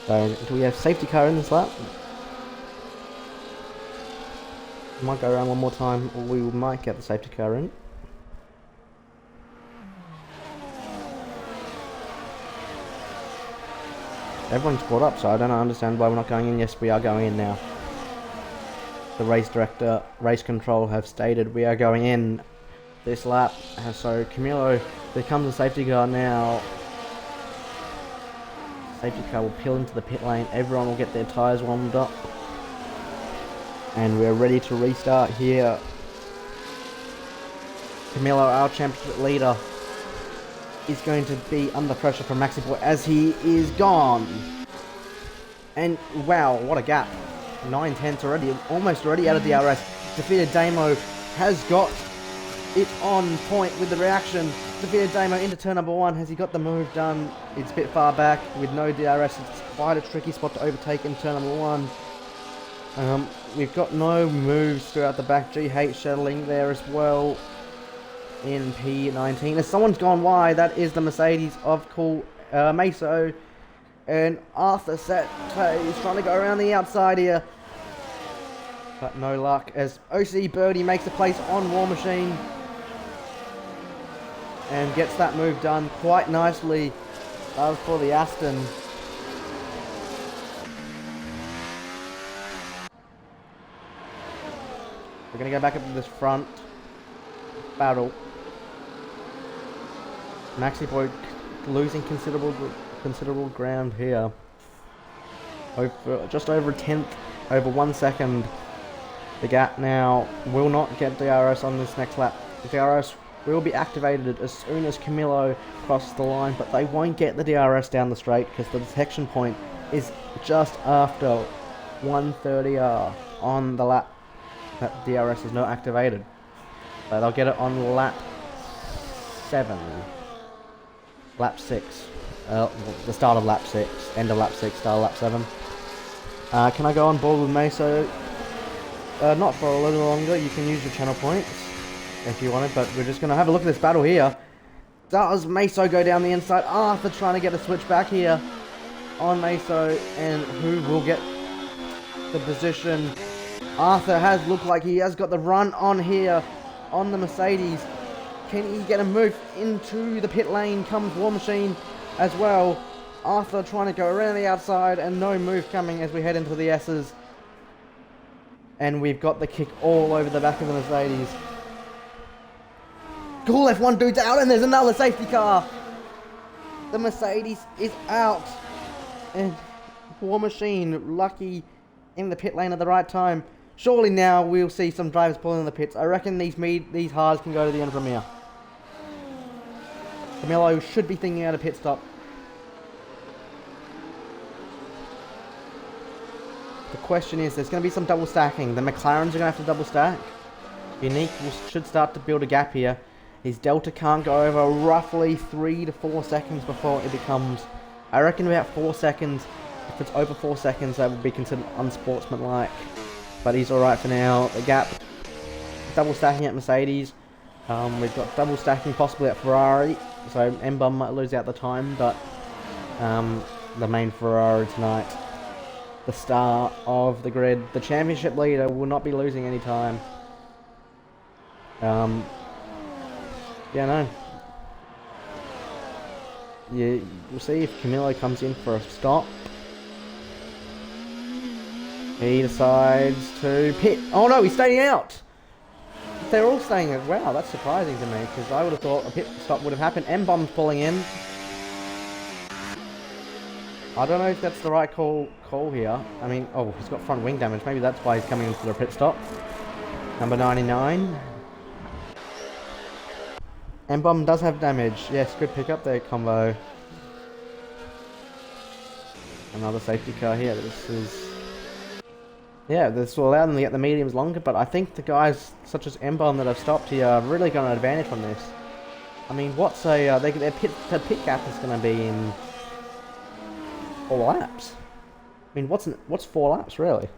So, do we have safety car in this lap? We might go around one more time, or we might get the safety car in. Everyone's caught up, so I don't understand why we're not going in. Yes, we are going in now. The race director, race control have stated we are going in this lap. So Camilo becomes a safety car now. Safety car will peel into the pit lane. Everyone will get their tyres warmed up. And we're ready to restart here. Camilo, our championship leader, is going to be under pressure from Maxi Boy as he is gone. And wow, what a gap. 9/10 already, almost already out of DRS. Defeated Damo has got it on point with the reaction. Defeated Damo into turn number 1. Has he got the move done? It's a bit far back with no DRS. It's quite a tricky spot to overtake in turn number 1. We've got no moves throughout the back. GH shuttling there as well in P19. As someone's gone wide, that is the Mercedes of Meso. And Arthur Sette is trying to go around the outside here. But no luck as OC Birdie makes a place on War Machine. And gets that move done quite nicely for the Aston. We're going to go back up to this front battle. Maxi Boy losing considerable ground here. Just over a tenth, over 1 second. The gap now will not get DRS on this next lap. The DRS will be activated as soon as Camilo crosses the line, but they won't get the DRS down the straight because the detection point is just after 130R on the lap that DRS is not activated. So they'll get it on lap 7. Lap 6. The start of lap 6. End of lap 6, start of lap 7. Can I go on board with Meso? Not for a little longer. You can use your channel points if you wanted, but we're just going to have a look at this battle here. Does Meso go down the inside? Arthur trying to get a switch back here on Meso, and who will get the position? Arthur has looked like he has got the run on here on the Mercedes. Can he get a move into the pit lane? Comes War Machine as well. Arthur trying to go around the outside and no move coming as we head into the S's. And we've got the kick all over the back of the Mercedes. Cool F1 dude's out and there's another safety car. The Mercedes is out. And War Machine lucky in the pit lane at the right time. Surely now we'll see some drivers pulling in the pits. I reckon these hards can go to the end from here. Camilo should be thinking out a pit stop. The question is, there's going to be some double stacking. The McLarens are going to have to double stack. Unique should start to build a gap here. His Delta can't go over roughly 3 to 4 seconds before it becomes, I reckon about 4 seconds. If it's over 4 seconds, that would be considered unsportsmanlike. But he's alright for now. The gap, double stacking at Mercedes. We've got double stacking possibly at Ferrari, so M-Bum might lose out the time, but the main Ferrari tonight, the star of the grid, the championship leader, will not be losing any time. Yeah, no. Yeah, we'll see if Camilo comes in for a stop. He decides to pit. Oh no, he's staying out! They're all staying out. Wow, that's surprising to me, because I would have thought a pit stop would have happened. M-Bomb's pulling in. I don't know if that's the right call here. I mean, oh, he's got front wing damage. Maybe that's why he's coming in for the pit stop. Number 99. M-Bomb does have damage. Yes, good pickup there, combo. Another safety car here. This is... yeah, this will allow them to get the mediums longer, but I think the guys such as M-Bomb that have stopped here are really got an advantage from this. I mean, what's a... their pit gap is going to be in 4 laps. I mean, what's 4 laps, really?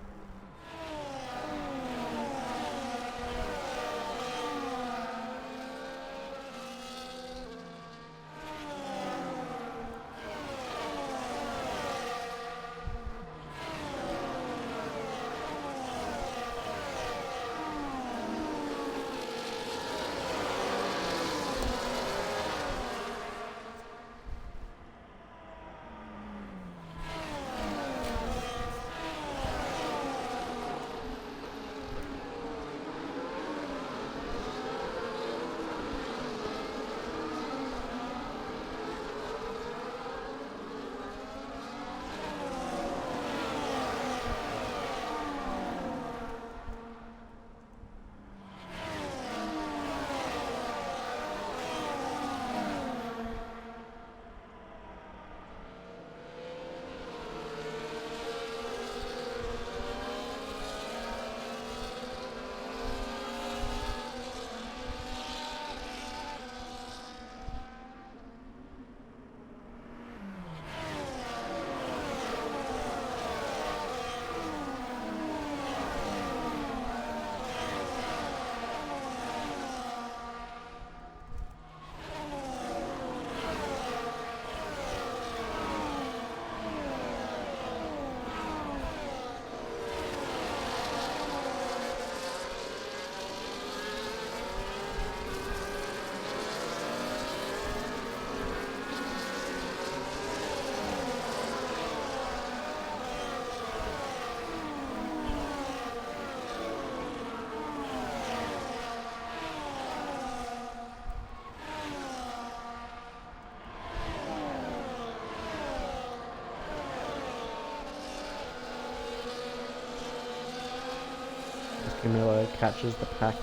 Camilo catches the pack.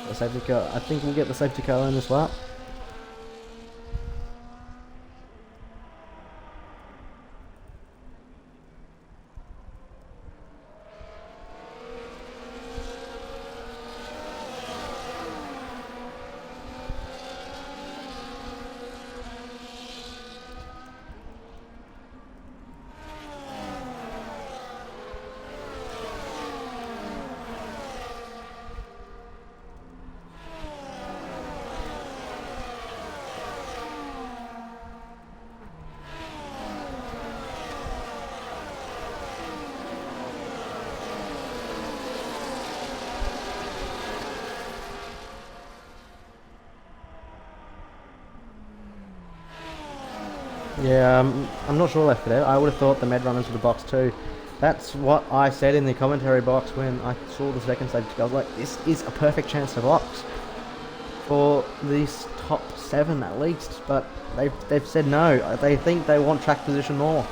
The safety car. I think we'll get the safety car in this lap. Yeah, I'm not sure left there. I would have thought the med run into the box too. That's what I said in the commentary box when I saw the second safety car. I was like, this is a perfect chance to box for these top 7 at least. But they've said no. They think they want track position more.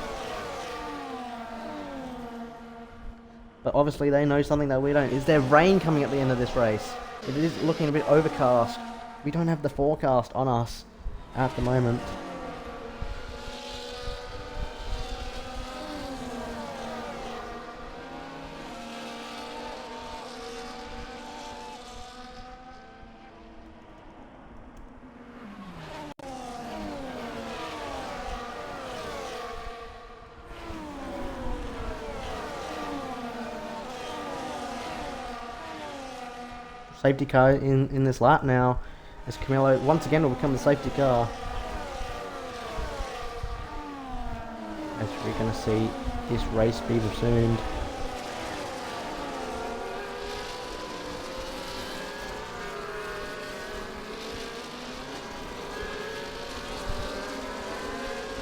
But obviously they know something that we don't. Is there rain coming at the end of this race? It is looking a bit overcast. We don't have the forecast on us at the moment. Safety car in this lap now. as Camilo once again will become the safety car. As we're going to see this race be resumed.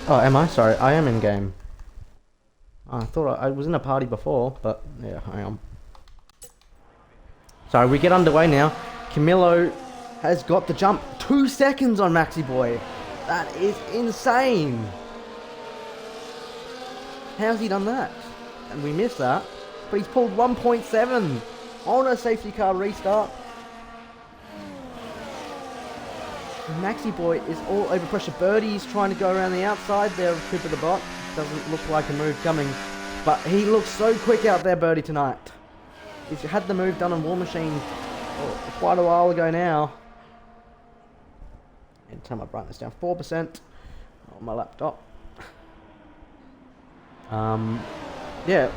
Oh, am I? Sorry, I am in game. I thought I was in a party before, but yeah, I am. So we get underway now. Camilo has got the jump. 2 seconds on Maxi Boy. That is insane. How's he done that? And we missed that. But he's pulled 1.7 on a safety car restart. Maxi Boy is all over pressure. Birdie's trying to go around the outside there of Cooper the Bot. Doesn't look like a move coming. But he looks so quick out there, Birdie, tonight. He's had the move done on War Machine quite a while ago now. And turn my brightness down 4% on my laptop. Yeah.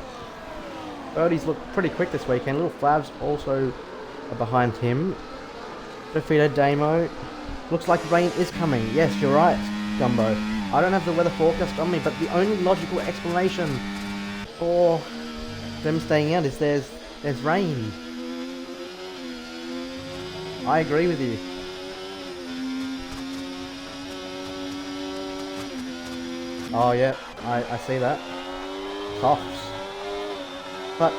Birdie's looked pretty quick this weekend. Little Flavs also are behind him. Defeated Damo. Looks like rain is coming. Yes, you're right, Gumbo. I don't have the weather forecast on me, but the only logical explanation for them staying out is there's rain. I agree with you. Oh yeah, I see that. Coughs. But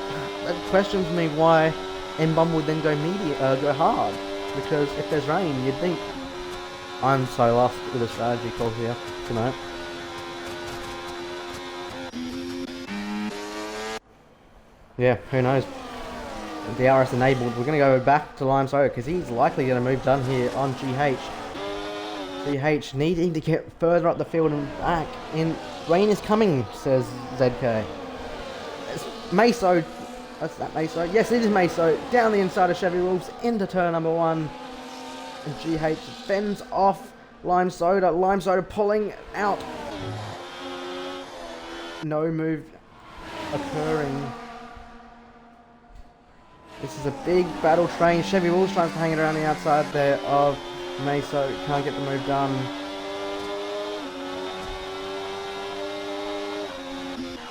that questions me why M-Bomb would then go hard. Because if there's rain, you'd think... I'm so lost with the strategy call here tonight. Yeah, who knows? DRS enabled. We're going to go back to Lime Soda because he's likely going to move done here on GH. GH needing to get further up the field and back. And rain is coming, says ZK. It's Meso. That's that Meso. Yes, it is Meso. Down the inside of Chevy Wolves into turn number 1. And GH fends off Lime Soda. Lime Soda pulling out. No move occurring. This is a big battle train. Chevy Wolves trying to hang it around the outside there of Meso. Can't get the move done.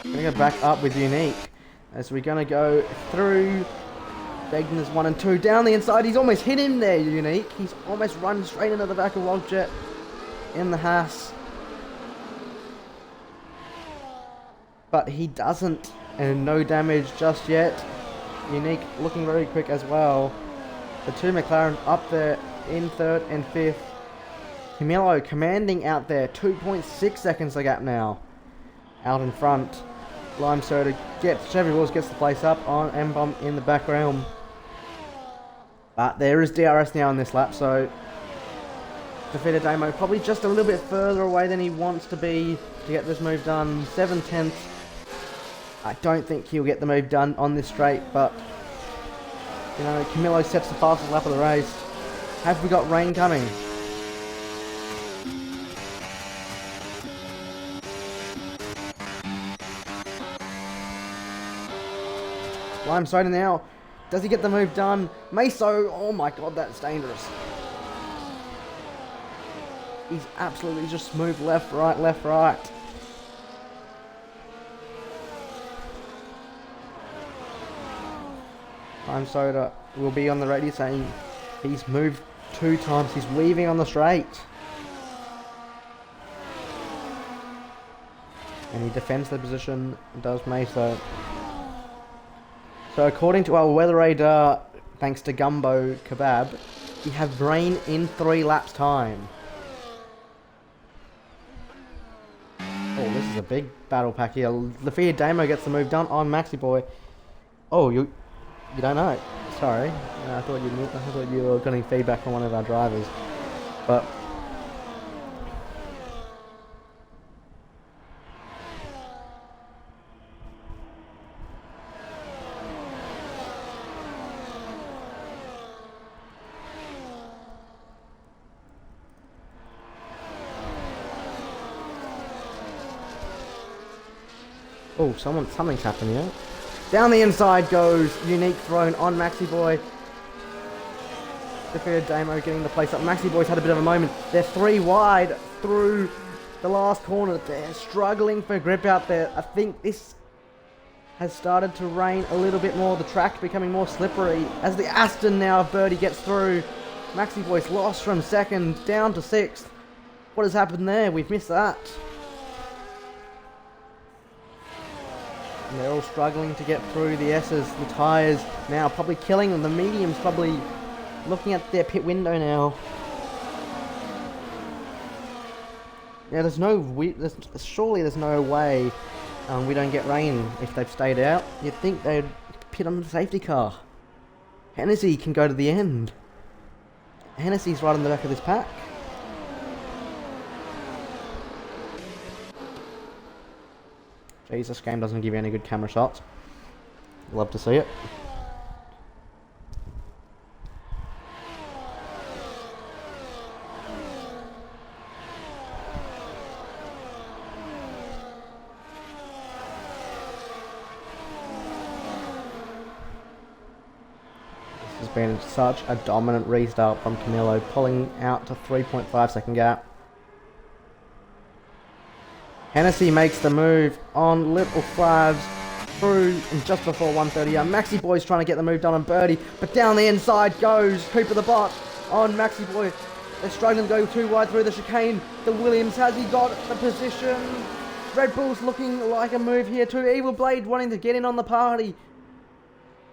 Gonna go back up with Unique. As we're gonna go through Begner's 1 and 2. Down the inside. He's almost hit him there, Unique. He's almost run straight into the back of Logjet in the Haas. But he doesn't. And no damage just yet. Unique looking very quick as well. The two McLaren up there in 3rd and 5th. Camilo commanding out there. 2.6 seconds the gap now. Out in front. Lime Soda gets... Chevy Wolves gets the place up on M-Bomb in the background. But there is DRS now in this lap, so... Defeated Damo probably just a little bit further away than he wants to be to get this move done. 7/10. I don't think he'll get the move done on this straight, but... You know, Camilo sets the fastest lap of the race. Have we got rain coming? Lime Soda now. Does he get the move done? Meso, oh my god, that's dangerous. He's absolutely just moved left, right, left, right. Lime Soda will be on the radio saying he's moved 2 times. He's weaving on the straight. And he defends the position, does Meso. So according to our weather radar, thanks to Gumbo Kebab, we have rain in 3 laps time. Oh, this is a big battle pack here. Lafia Damo gets the move done on Maxi Boy. Oh, you don't know. Sorry. I thought you were getting feedback from one of our drivers. But oh, something's happened here. Down the inside goes Unique thrown on Maxi Boy. defeated Damo, getting the place up. Maxi Boys had a bit of a moment. They're 3 wide through the last corner. They're struggling for grip out there. I think this has started to rain a little bit more. The track becoming more slippery as the Aston now of Birdie gets through. Maxi Boys lost from 2nd down to 6th. What has happened there? We've missed that. And they're all struggling to get through the S's. The tyres now probably killing them. The mediums probably looking at their pit window now. Yeah, surely there's no way we don't get rain if they've stayed out. You'd think they'd pit on the safety car. Hennessy can go to the end. Hennessy's right on the back of this pack. Jeez, this game doesn't give you any good camera shots. Love to see it. This has been such a dominant restart from Camilo, pulling out to 3.5 second gap. Hennessy makes the move on Little Flavs through and just before 130. Maxi Boy's trying to get the move done on Birdie, but down the inside goes Cooper the Bot on Maxi Boy. They're struggling to go too wide through the chicane. The Williams, has he got the position? Red Bull's looking like a move here too. Evil Blade wanting to get in on the party.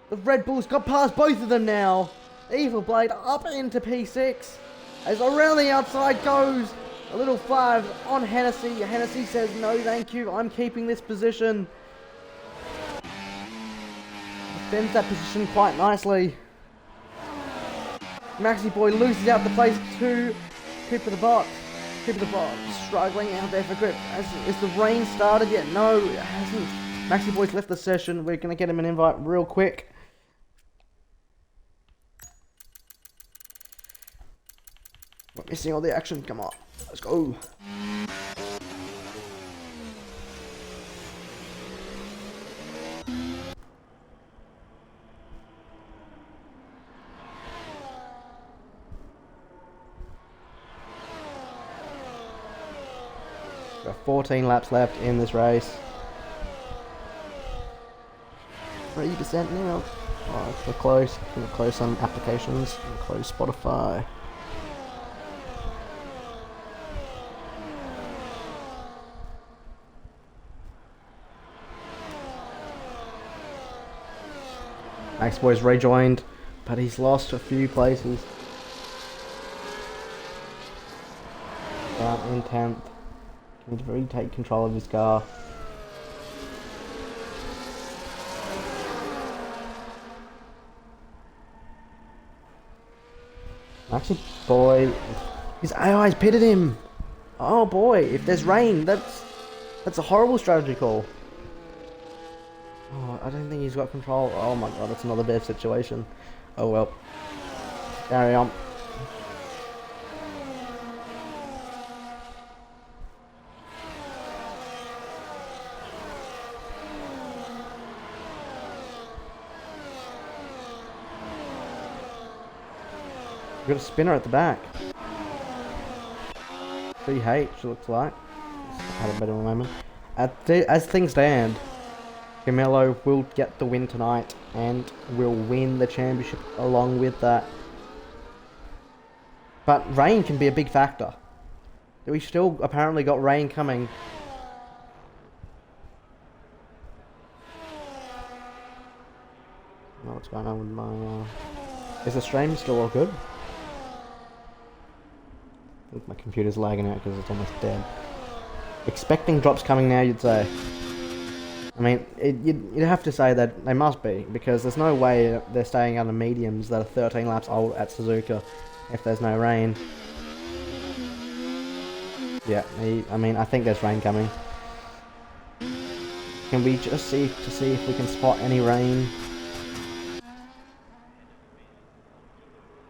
The Red Bull's got past both of them now. Evil Blade up into P6 as around the outside goes a Little Flav on Hennessy. Hennessy says, no thank you, I'm keeping this position. Defends that position quite nicely. Maxi Boy loses out the place to Cooper the Bot. Cooper the Bot struggling out there for grip. Is the rain started yet? No, it hasn't. Maxi Boy's left the session. We're going to get him an invite real quick. We're missing all the action. Come on. Let's go. Got 14 laps left in this race. 3% now. Oh, we're close. We're close on applications. We're close Spotify. Max Boy's rejoined, but he's lost a few places. Down in 10th. Can he retake control of his car? Maxi Boy, his AI's pitted him. Oh boy, if there's rain, that's a horrible strategy call. Oh, I don't think he's got control. Oh my god, that's another death situation. Oh well. Carry on. We've got a spinner at the back. 3H looks like. Had a better moment. As things stand, Camilo will get the win tonight and will win the championship along with that. But rain can be a big factor. We still apparently got rain coming. I don't know what's going on with my... Is the stream still all good? I think my computer's lagging out because it's almost dead. Expecting drops coming now, you'd say. I mean, you'd have to say that they must be, because there's no way they're staying under mediums that are 13 laps old at Suzuka if there's no rain. Yeah, I mean, I think there's rain coming. Can we just see if we can spot any rain?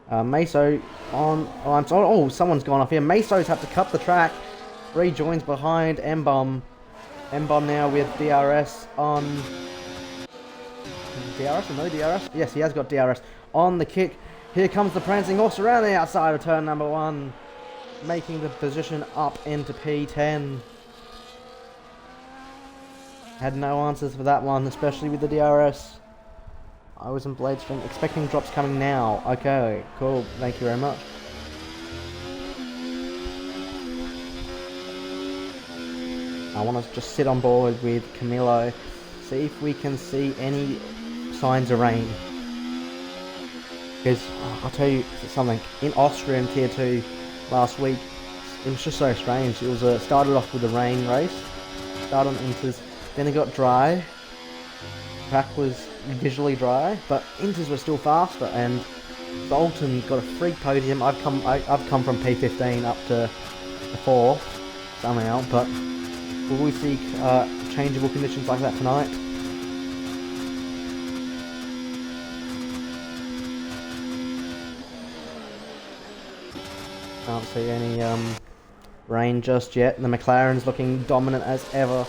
Meso on... Oh, I'm sorry. Oh, someone's gone off here. Meso's had to cut the track. Rejoins behind M-Bomb. M-Bomb now with DRS on... DRS or no DRS? Yes, he has got DRS on the kick. Here comes the prancing horse around the outside of turn number 1, making the position up into P10. Had no answers for that one, especially with the DRS. I was in blade string, expecting drops coming now. Okay, cool, thank you very much. I want to just sit on board with Camilo, see if we can see any signs of rain. Because, I'll tell you something, in Austria in Tier 2 last week, it was just so strange. It was started off with a rain race, started on inters, then it got dry, track was visually dry, but inters were still faster, and Bolton got a freak podium. I've come from P15 up to the 4th, somehow, but will we see changeable conditions like that tonight? Can't see any rain just yet. The McLaren's looking dominant as ever.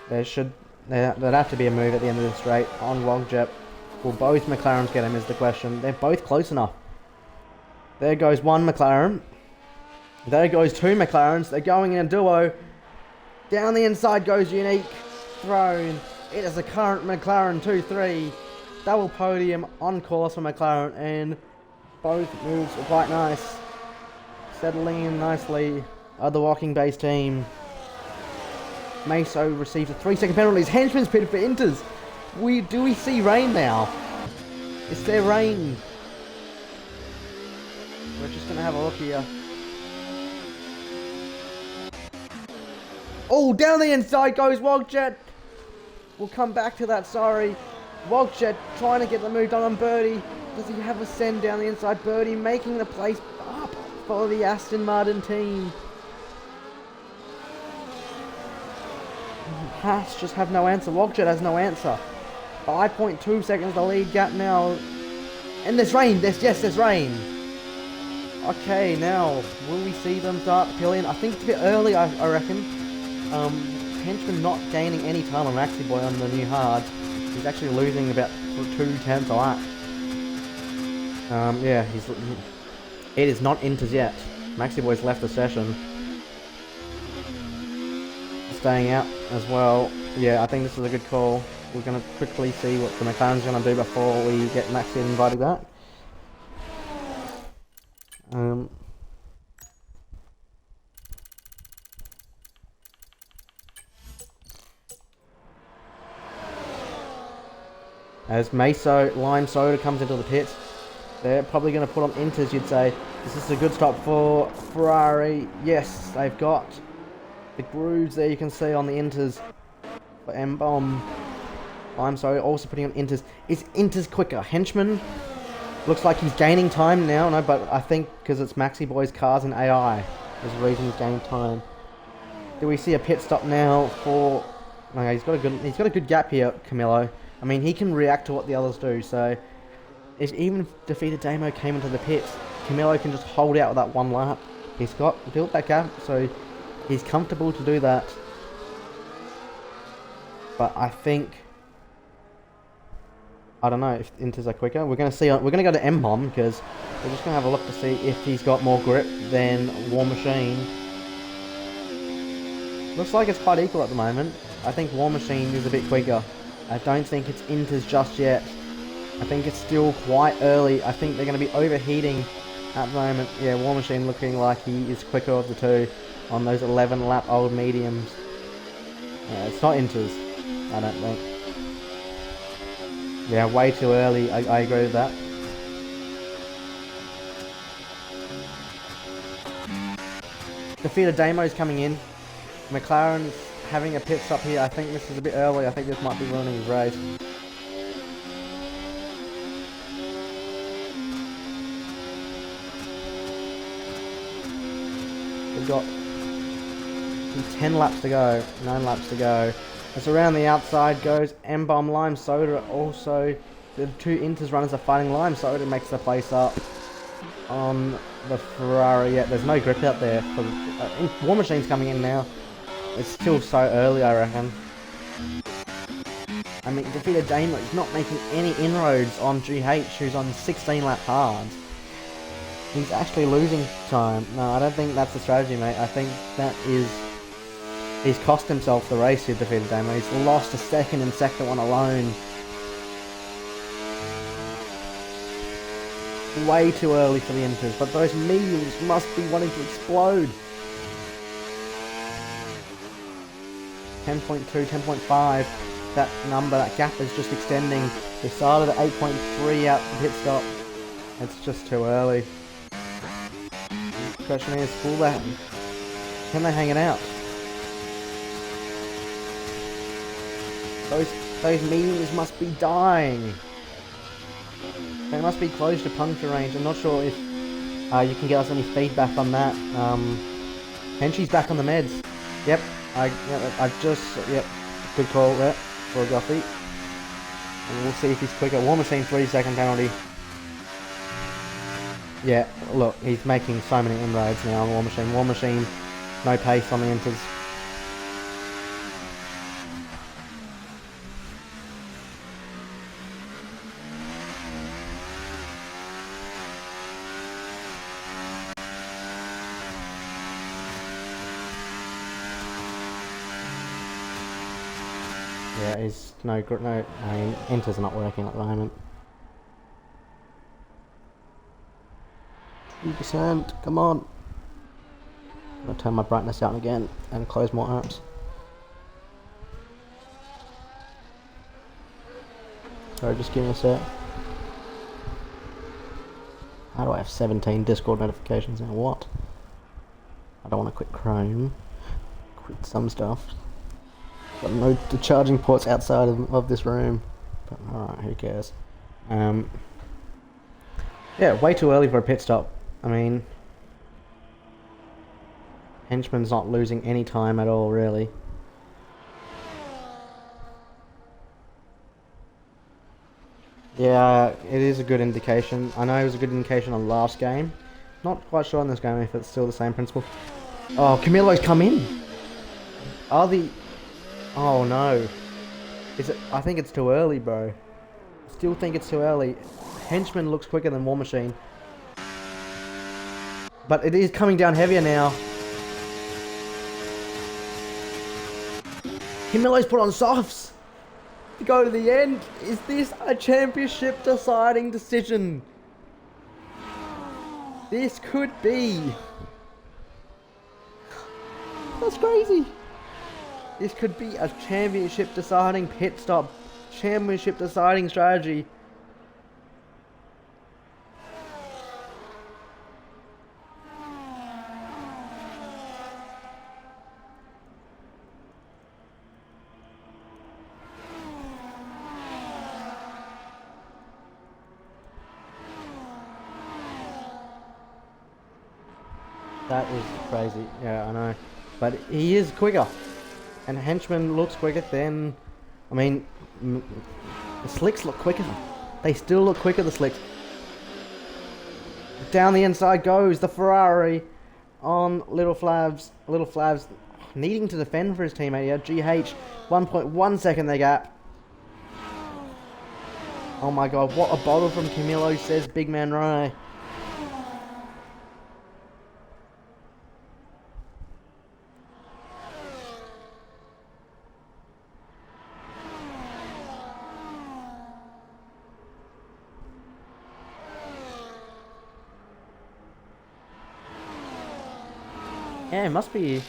There'd have to be a move at the end of the straight on Wogjep. Will both McLarens get him is the question. They're both close enough. There goes one McLaren. There goes two McLarens. They're going in a duo. Down the inside goes Unique. Thrown. It is a current McLaren 2-3. Double podium on course for McLaren, and both moves are quite nice. Settling in nicely. The walking base team. Meso receives a 3-second penalty. Henchman's pitted for Inters. Do we see rain now? Is there rain? We're just going to have a look here. Oh, down the inside goes Wogjet. We'll come back to that, sorry. Wogjet trying to get the move done on Birdie. Does he have a send down the inside? Birdie making the place up for the Aston Martin team. Haas just have no answer. Wogjet has no answer. 5.2 seconds the lead gap now. And there's rain. There's rain. Okay, now, will we see them start peeling? I think it's a bit early, I reckon. Henchman not gaining any time on Maxi Boy on the new hard. He's actually losing about 2/10 a lap. Yeah, it is not Inters yet. Maxi Boy's left the session. Staying out as well. Yeah, I think this is a good call. We're going to quickly see what the McLaren's going to do before we get Maxi invited back. As Meso Lime Soda comes into the pits, they're probably going to put on Inters, you'd say. This is a good stop for Ferrari. Yes, they've got the grooves there you can see on the Inters for M-Bomb. Lime Soda also putting on Inters. Is Inters quicker? Henchman looks like he's gaining time now, no, but I think because it's Maxi Boy's cars and AI is the reason he's gaining time. Do we see a pit stop now for... Okay, he's got a good gap here, Camilo. I mean, he can react to what the others do, so if even Defeated Damo came into the pits, Camilo can just hold out with that one lap. He's built that gap, so he's comfortable to do that. But I think, I don't know if Inters are quicker. We're going to go to M-Bomb because we're just going to have a look to see if he's got more grip than War Machine. Looks like it's quite equal at the moment. I think War Machine is a bit quicker. I don't think it's Inters just yet. I think it's still quite early. I think they're going to be overheating at the moment. Yeah, War Machine looking like he is quicker of the two on those 11 lap old mediums. It's not Inters, I don't think. Yeah, way too early. I agree with that. Defeated Damo's coming in. McLaren's having a pit stop here. I think this is a bit early. I think this might be ruining his race. We've got 10 laps to go, 9 laps to go. As around the outside goes M-Bomb Lime Soda. Also, the two Inters runners are fighting. Lime Soda makes the place up on the Ferrari. Yeah, there's no grip out there. War Machine's coming in now. It's still so early, I reckon. I mean, defeated Damo. He's not making any inroads on GH, who's on 16 lap hard. He's actually losing time. No, I don't think that's the strategy, mate. I think that is... He's cost himself the race who defeated Damo. He's lost a second in sector 1 alone. Way too early for the inters, but those mediums must be wanting to explode. 10.2, 10.5. That number, that gap is just extending. They started at 8.3 out the pit stop. It's just too early. The question is, can they hang it out? Those mediums must be dying. They must be close to puncture range. I'm not sure if you can get us any feedback on that. Henshi's back on the meds. Yep, yep, good call there for Guffey. And we'll see if he's quicker. War Machine 3-second penalty. Yeah, look, he's making so many inroads now on War Machine. War Machine, no pace on the inters. Yeah, he's I mean, inters are not working at the moment. 2%, come on. I'm gonna turn my brightness down again and close more apps. Sorry, just give me a sec. How do I have 17 Discord notifications now? What? I don't want to quit Chrome. Quit some stuff. Got no the charging ports outside of this room. But alright, who cares? Yeah, way too early for a pit stop. I mean, Henchman's not losing any time at all, really. Yeah, it is a good indication. I know it was a good indication on last game. Not quite sure on this game if it's still the same principle. Oh, Camilo's come in! Oh no. Is it? I think it's too early, bro. Still think it's too early. Henchman looks quicker than War Machine. But it is coming down heavier now. Camilo's put on softs to go to the end. Is this a championship deciding decision? This could be. That's crazy. This could be a championship deciding pit stop. Championship deciding strategy. That is crazy. Yeah, I know. But he is quicker. And Henchman looks quicker than... I mean, the Slicks look quicker. They still look quicker, the Slicks. Down the inside goes the Ferrari on Little Flavs. Little Flavs needing to defend for his teammate here. GH, 1.1 second they gap. Oh my god, what a bottle from Camilo, says Big Man Rye. Yeah, it must be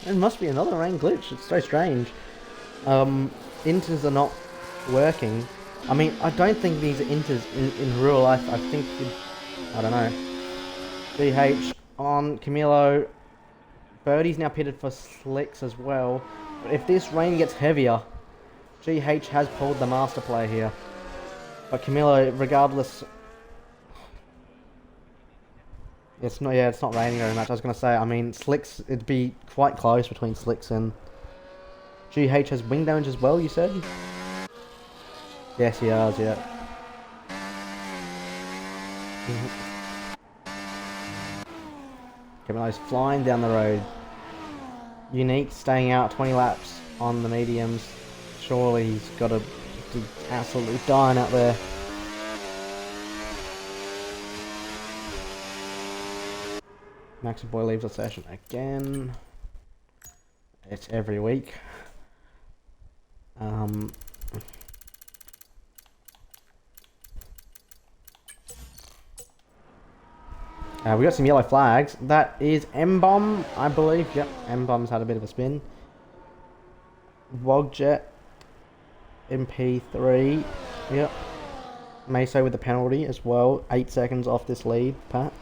another rain glitch. It's so strange. Inters are not working. I mean, I don't think these are inters in real life. I think, I don't know. GH on Camilo. Birdie's now pitted for Slicks as well. But if this rain gets heavier, GH has pulled the master play here. But Camilo, regardless... It's not raining very much. I was going to say, I mean, Slicks, it'd be quite close between Slicks and... GH has wing damage as well, you said? Yes, he has, yeah. Camilo's flying down the road. Unique staying out 20 laps on the mediums. Surely he's got to absolutely dying out there. Maxi Boy leaves the session again. It's every week. We got some yellow flags. That is M-Bomb, I believe. Yep, M-Bomb's had a bit of a spin. Wogjet, MP3. Yep. Meso with the penalty as well. 8 seconds off this lead pack.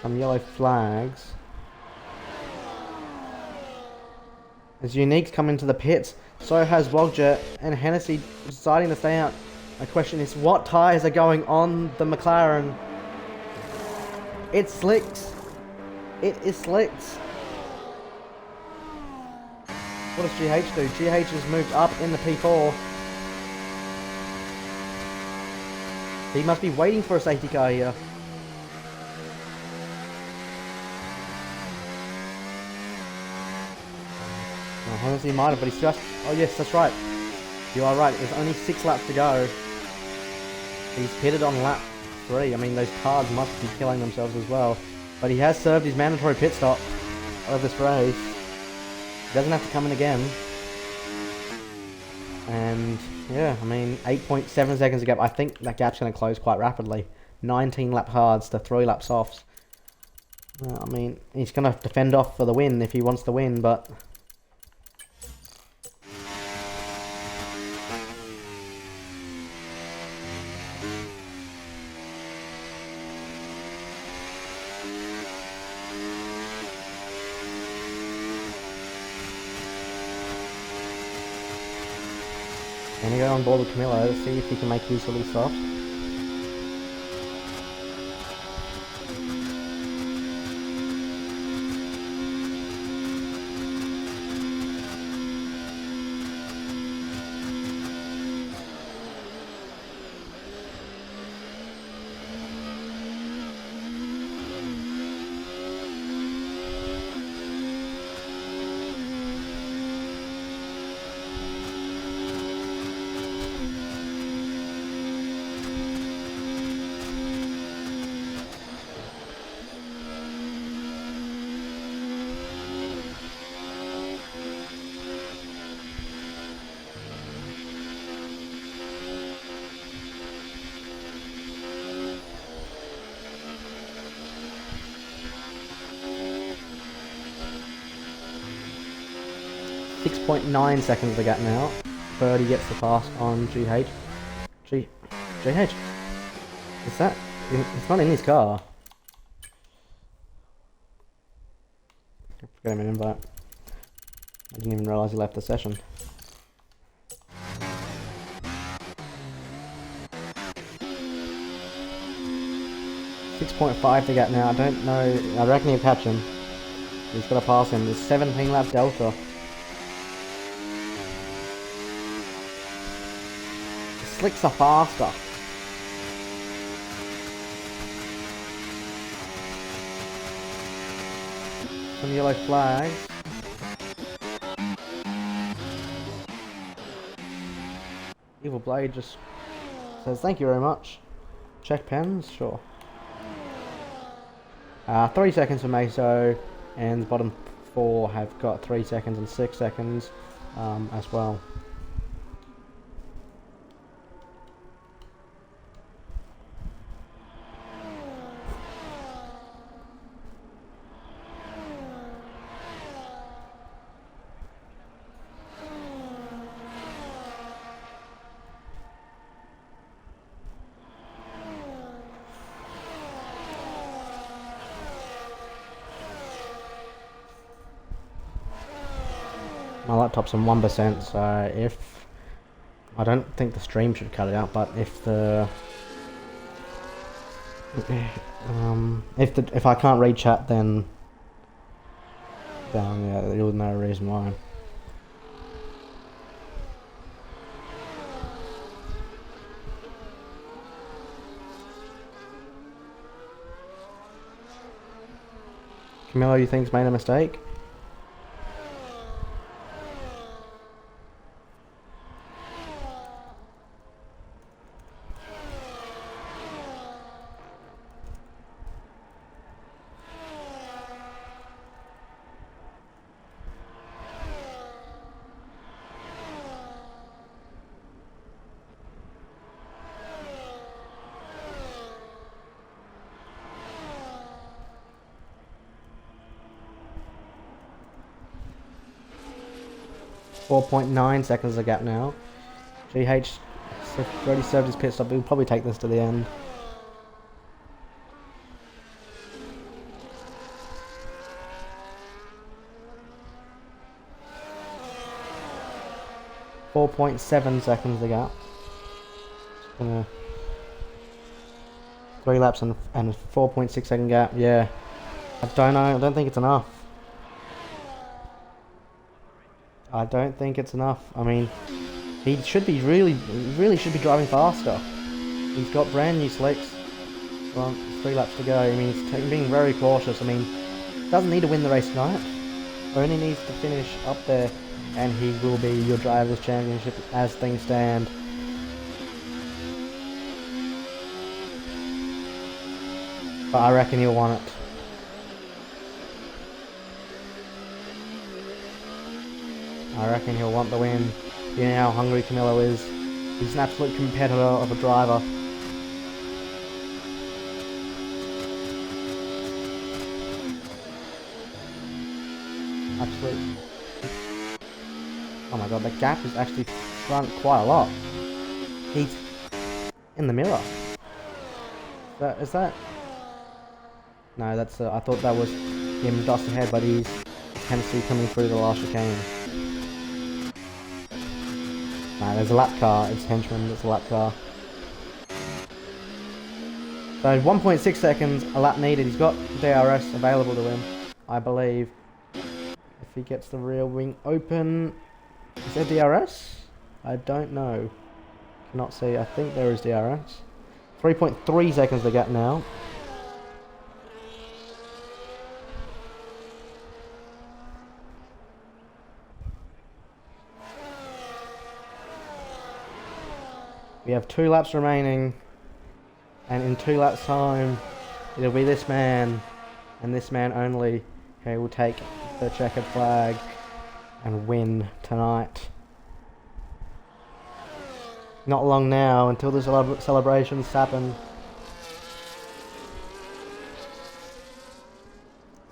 Some yellow flags. As Unique's come into the pits, so has Wogjet and Hennessy deciding to stay out. My question is, what tyres are going on the McLaren? It's slicks. It is slicks. What does GH do? GH has moved up in the P4. He must be waiting for a safety car here. Oh, honestly, he might have, but he's just... Oh yes, that's right. You are right. There's only 6 laps to go. He's pitted on lap 3. I mean, those cars must be killing themselves as well. But he has served his mandatory pit stop of this race. He doesn't have to come in again. And yeah, I mean, 8.7 seconds a gap. I think that gap's going to close quite rapidly. 19 lap hards to 3 lap softs. I mean, he's going to defend off for the win if he wants to win, but... Gonna go on board with Camillo to see if he can make use of these softs. .9 seconds to gap now. Birdie gets the pass on GH. GH? Is that? It's not in his car. Forget him an invite. I didn't even realise he left the session. .5 to gap now. I don't know. I reckon he'll catch him. He's got to pass him. There's 17 lap delta. Slicks are faster. Some yellow flags. Evil Blade just says thank you very much. Check pens, sure. 3 seconds for Meso, and the bottom 4 have got 3 seconds and 6 seconds as well. My laptop's on 1%, so if... I don't think the stream should cut it out, but if the... if I can't read chat, then yeah, there's no reason why. Camillo, you think's made a mistake? 4.9 seconds of gap now. GH already served his pit stop. He'll probably take this to the end. .7 seconds the gap. Gonna 3 laps and a 4.6 second gap. Yeah, I don't know. I don't think it's enough. I don't think it's enough. I mean, he should be really should be driving faster. He's got brand new slicks. Well, 3 laps to go. I mean, he's being very cautious. I mean, doesn't need to win the race tonight. Only needs to finish up there, and he will be your Drivers' Championship as things stand. But I reckon he'll want it. I reckon he'll want the win. You know how hungry Camillo is. He's an absolute competitor of a driver. Absolute. Oh my god, the gap is actually shrunk quite a lot. He's in the mirror. Is that? No, that's. I thought that was him dust ahead, but he's Tennessee coming through the last chicane. No, there's a lap car. It's Henchman. It's a lap car. So 1.6 seconds, a lap needed. He's got DRS available to him, I believe. If he gets the rear wing open, is there DRS? I don't know. Cannot see. I think there is DRS. 3.3 seconds to gap now. We have 2 laps remaining, and in 2 laps time, it'll be this man, and this man only, who will take the checkered flag and win tonight. Not long now until the celebrations happen.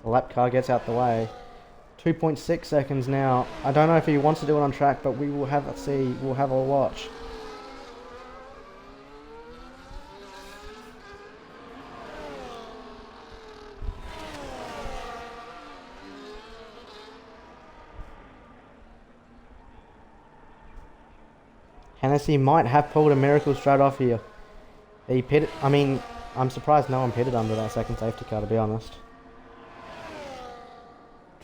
The lap car gets out the way. 2.6 seconds now. I don't know if he wants to do it on track, but we will have a see. We'll have a watch. Hennessy might have pulled a miracle straight off here. He pitted. I mean, I'm surprised no one pitted under that second safety car, to be honest.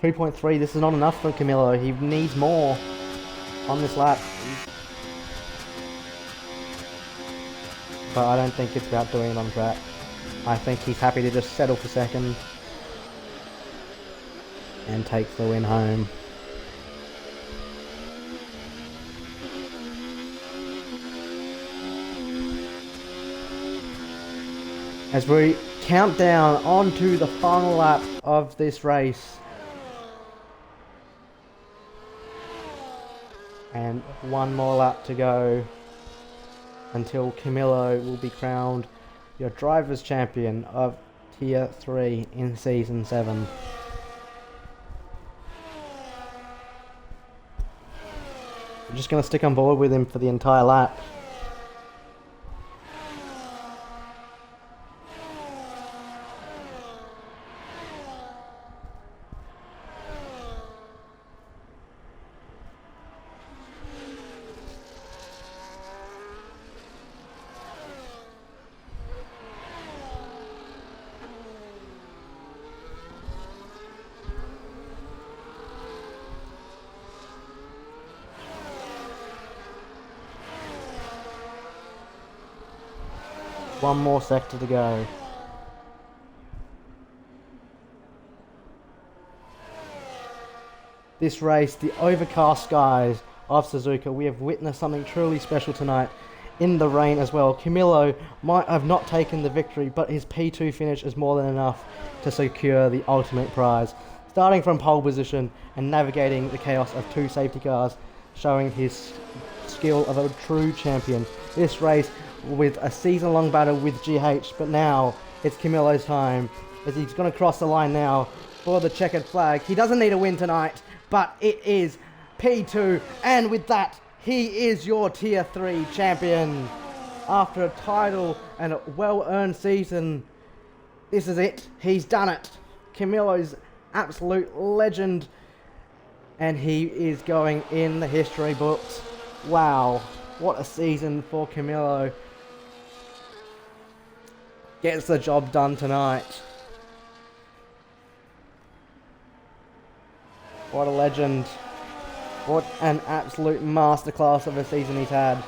3.3, this is not enough for Camillo. He needs more on this lap. But I don't think it's about doing it on track. I think he's happy to just settle for second and take the win home. As we count down onto the final lap of this race. And 1 more lap to go until Camillo will be crowned your Drivers' Champion of Tier 3 in Season 7. I'm just going to stick on board with him for the entire lap. One more sector to go. This race, the overcast skies of Suzuka, we have witnessed something truly special tonight in the rain as well. Camillo might have not taken the victory, but his P2 finish is more than enough to secure the ultimate prize. Starting from pole position and navigating the chaos of 2 safety cars, showing his skill of a true champion. This race with a season-long battle with GH, but now it's Camillo's time as he's going to cross the line now for the checkered flag. He doesn't need a win tonight, but it is P2, and with that, he is your Tier 3 champion. After a title and a well-earned season, this is it. He's done it. Camilo's absolute legend, and he is going in the history books. Wow, what a season for Camilo. Gets the job done tonight. What a legend. What an absolute masterclass of a season he's had.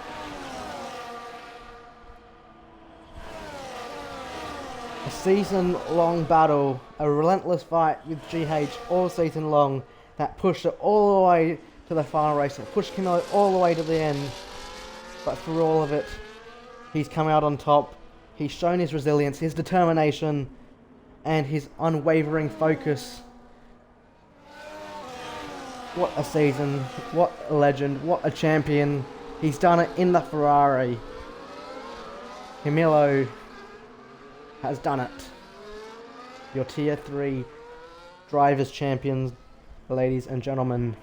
A season-long battle, a relentless fight with GH all season long that pushed it all the way to the final race, that pushed Camilo all the way to the end. But through all of it, he's come out on top. He's shown his resilience, his determination, and his unwavering focus. What a season, what a legend, what a champion. He's done it in the Ferrari. Camilo has done it. Your Tier 3 Drivers Champions, ladies and gentlemen.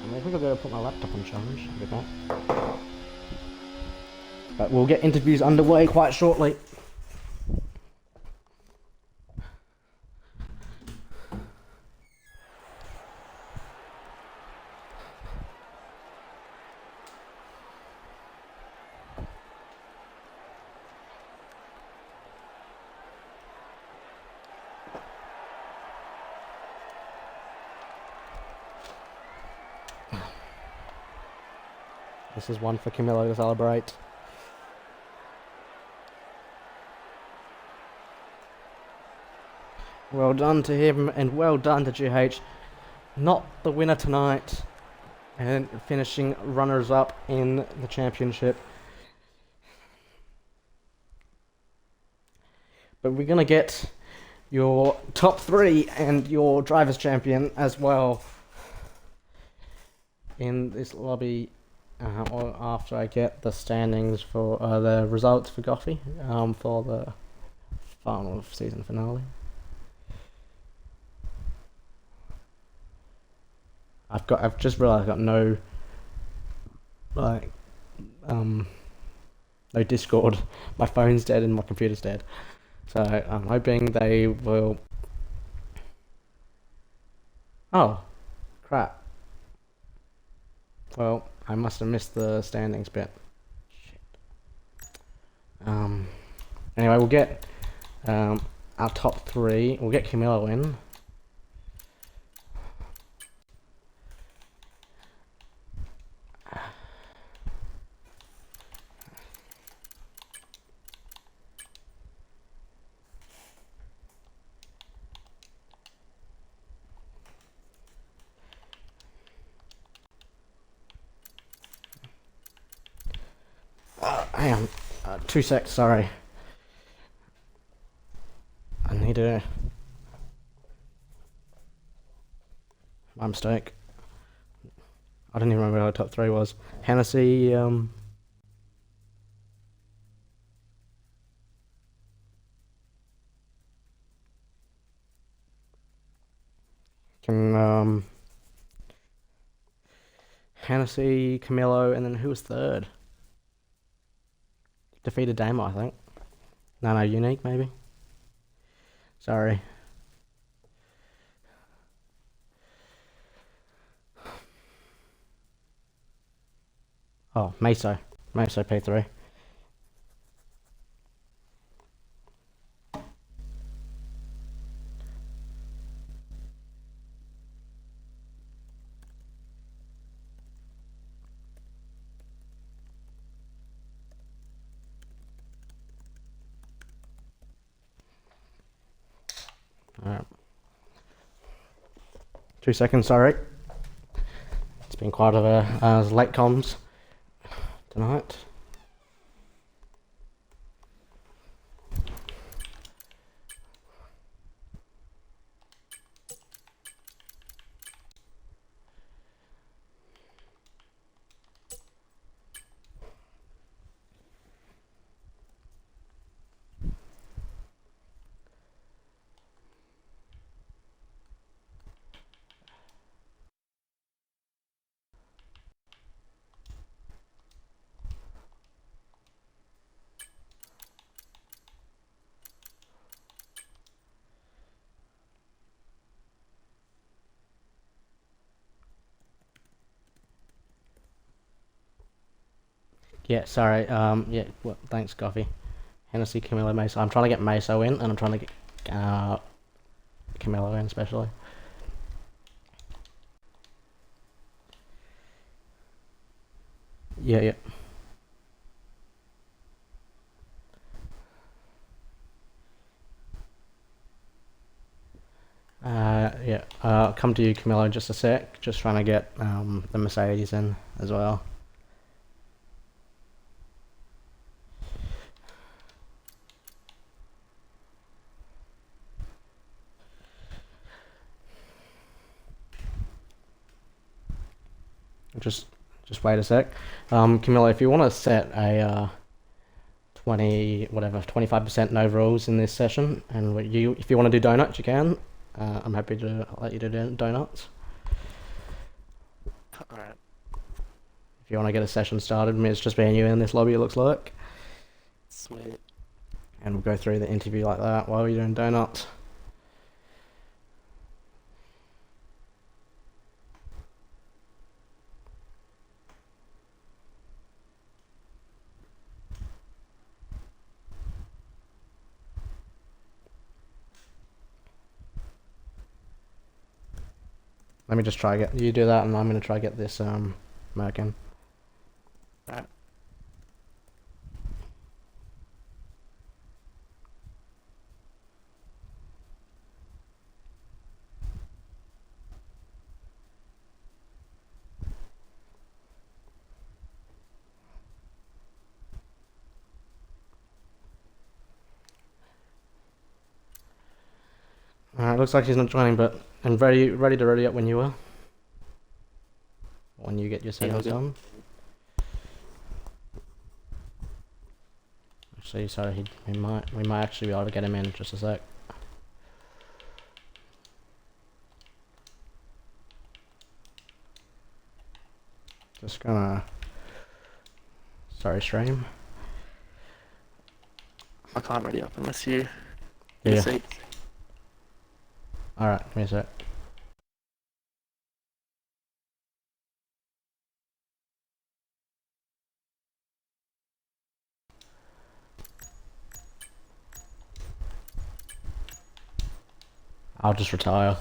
I think I'll go put my laptop on charge. I'll be back. But we'll get interviews underway quite shortly. This is one for Camilo to celebrate. Well done to him, and well done to GH. Not the winner tonight, and finishing runners-up in the championship. But we're going to get your top 3 and your Drivers' Champion as well in this lobby. Or after I get the standings for the results for Goffey for the final season finale. I've just realised I've got no no Discord. My phone's dead and my computer's dead. So I'm hoping they will. Oh, crap. Well, I must have missed the standings bit. Shit. Anyway, we'll get our top 3. We'll get Camilo in. Hang on, 2 secs, sorry. I need to... My mistake. I don't even remember what our top 3 was. Hennessy, Hennessy, Camilo, and then who was third? Defeated Damo, I think. No, Unique, maybe. Sorry. Oh, Meso P3. Alright. 2 seconds, sorry. It's been quite a late comms tonight. Yeah, sorry. Yeah, well, thanks, Coffee. Hennessy, Camilo, Meso. I'm trying to get Meso in, and I'm trying to get Camilo in, especially. Yeah, yeah. Yeah. I'll come to you, Camilo, in just a sec. Just trying to get the Mercedes in as well. Just wait a sec. Camilo, if you want to set a 25% no rules in this session, and if you want to do donuts, you can. I'm happy to let you do donuts. Alright. If you want to get a session started, it's just being you in this lobby, it looks like. Sweet. And we'll go through the interview like that while you're doing donuts. Let me just try get you do that, and I'm gonna try get this Merkin. Alright. Looks like he's not joining, but I'm ready to ready up when you are. When you get your settings done. Actually, sorry, we might actually be able to get him in just a sec. Just gonna stream. I can't ready up unless you Yeah. see. Alright, give me a sec. I'll just retire.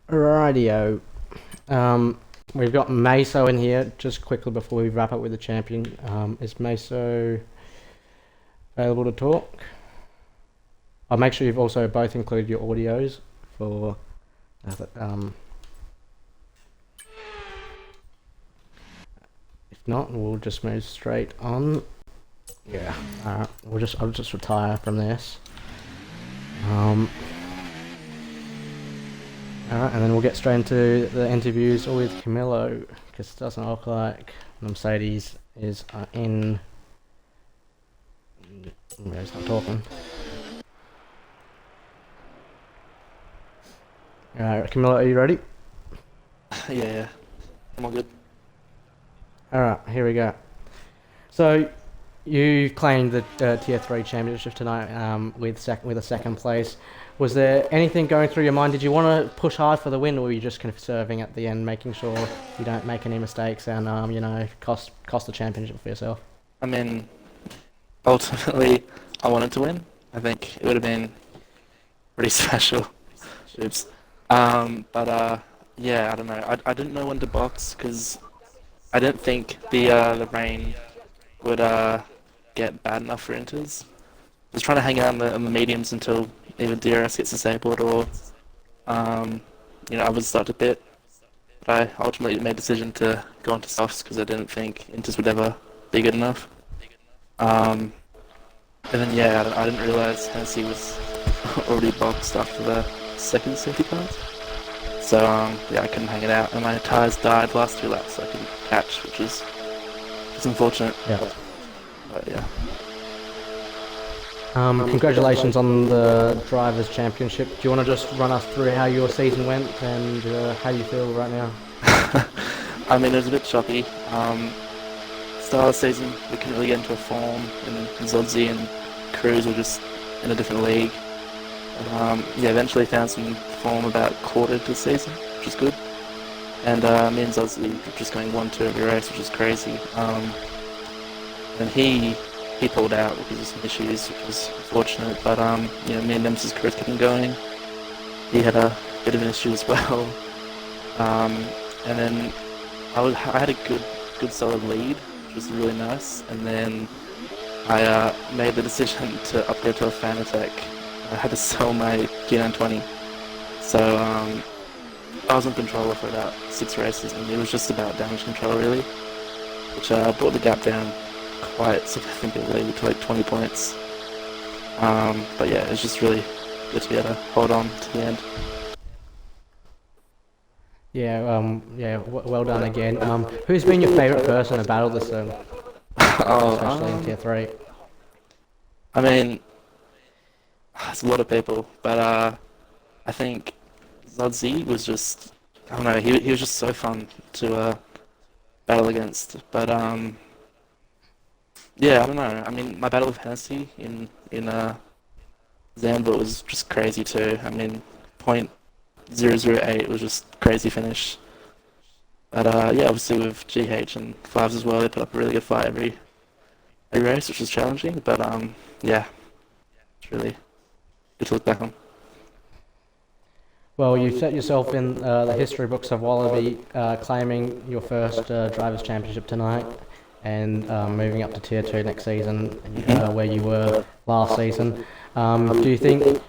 Rightio. We've got Meso in here. Just quickly before we wrap up with the champion, is Meso available to talk? I'll make sure you've also both included your audios for if not, we'll just move straight on. Yeah. I'll just retire from this. Alright, and then we'll get straight into the interviews with Camilo, because it doesn't look like Mercedes is in. He's not talking. Alright, Camilo, are you ready? Yeah. I'm all good. Alright, here we go. So, you claimed the Tier 3 championship tonight with a second place. Was there anything going through your mind? Did you want to push hard for the win, or were you just conserving at the end, making sure you don't make any mistakes and cost the championship for yourself? I mean, ultimately, I wanted to win. I think it would have been pretty special. Oops. Yeah, I don't know. I didn't know when to box because I didn't think the rain would get bad enough for inters. I was trying to hang out on the mediums until either DRS gets disabled or others start to pit. But I ultimately made a decision to go into softs because I didn't think inters would ever be good enough. And then yeah, I didn't realise Hennessy was already boxed after the second safety cars. So yeah, I couldn't hang it out, and my tyres died last 2 laps, so I couldn't catch, which is unfortunate. Yeah. But yeah. Congratulations on the Drivers' Championship. Do you want to just run us through how your season went and how you feel right now? I mean, it was a bit choppy. Start of the season, we couldn't really get into a form, and Zodzi and Cruz were just in a different league. Yeah, eventually found some form about quarter to the season, which is good. And me and Zozzy just going 1-2 every race, which is crazy. And he pulled out because of some issues, which was unfortunate. But me and Nem's careers kept him going. He had a bit of an issue as well. And then I had a good solid lead, which was really nice. And then I made the decision to upgrade to a Fanatec. I had to sell my G920, so I was on controller for about 6 races, and it was just about damage control really, which brought the gap down quite significantly to like 20 points. But yeah, it's just really good to be able to hold on to the end. Well done again. Who's been your favourite person to battle this especially in Tier 3? I mean, it's a lot of people, but I think Zodzi was just, I don't know, he was just so fun to battle against. But yeah, I don't know. I mean, my battle with Hennessy in Zambia was just crazy too. I mean, .008 was just crazy finish. But yeah, obviously with GH and Fives as well, they put up a really good fight every race, which was challenging. But yeah, it's really good to look back on. Well, you've set yourself in the history books of Wallaby, claiming your first Drivers' Championship tonight, and moving up to Tier 2 next season, where you were last season. Do you think,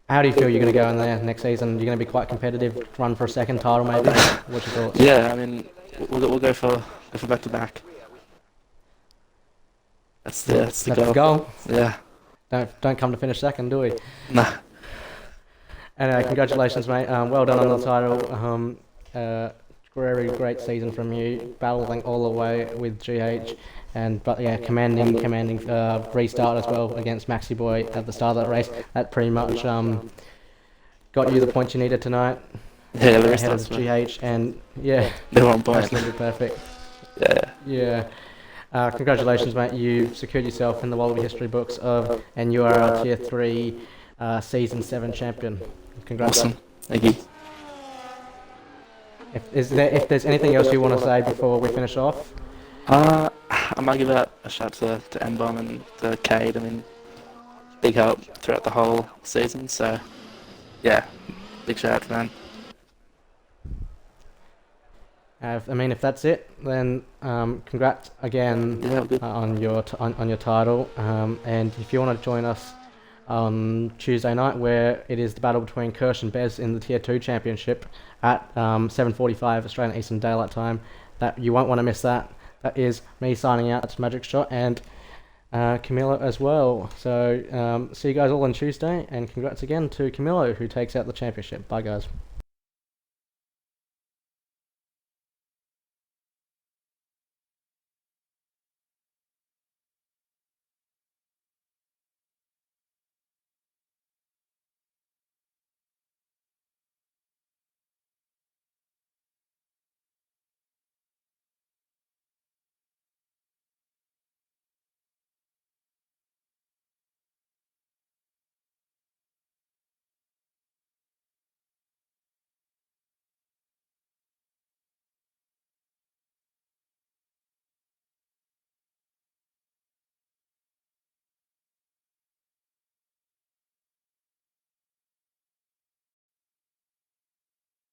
how do you feel you're going to go in there next season? You're going to be quite competitive, run for a second title maybe? What's your thoughts? Yeah, I mean, we'll go for back to back. That's the goal. Yeah. Don't come to finish second, do we? Nah. Anyway, congratulations, mate. Well done on the title. Very great season from you, battling all the way with GH, but yeah, commanding restart as well against Maxi Boy at the start of that race. That pretty much got you the points you needed tonight. Yeah, the ahead of GH, and yeah, they were on point. Absolutely perfect. Yeah. Congratulations, mate. You've secured yourself in the Wallaby history books and you are our Tier 3 Season 7 champion. Congrats. Awesome. Thank you. If there's anything else you want to say before we finish off? I might give out a shout to M-Bomb and to Cade. I mean, big help throughout the whole season, so yeah, big shout out to them. If that's it, then congrats again on your title. And if you want to join us on Tuesday night, where it is the battle between Kirsch and Bez in the Tier 2 Championship at 7:45 Australian Eastern Daylight Time, that you won't want to miss that. That is me signing out. That's Magic Shot and Camilo as well. So see you guys all on Tuesday, and congrats again to Camilo, who takes out the championship. Bye, guys.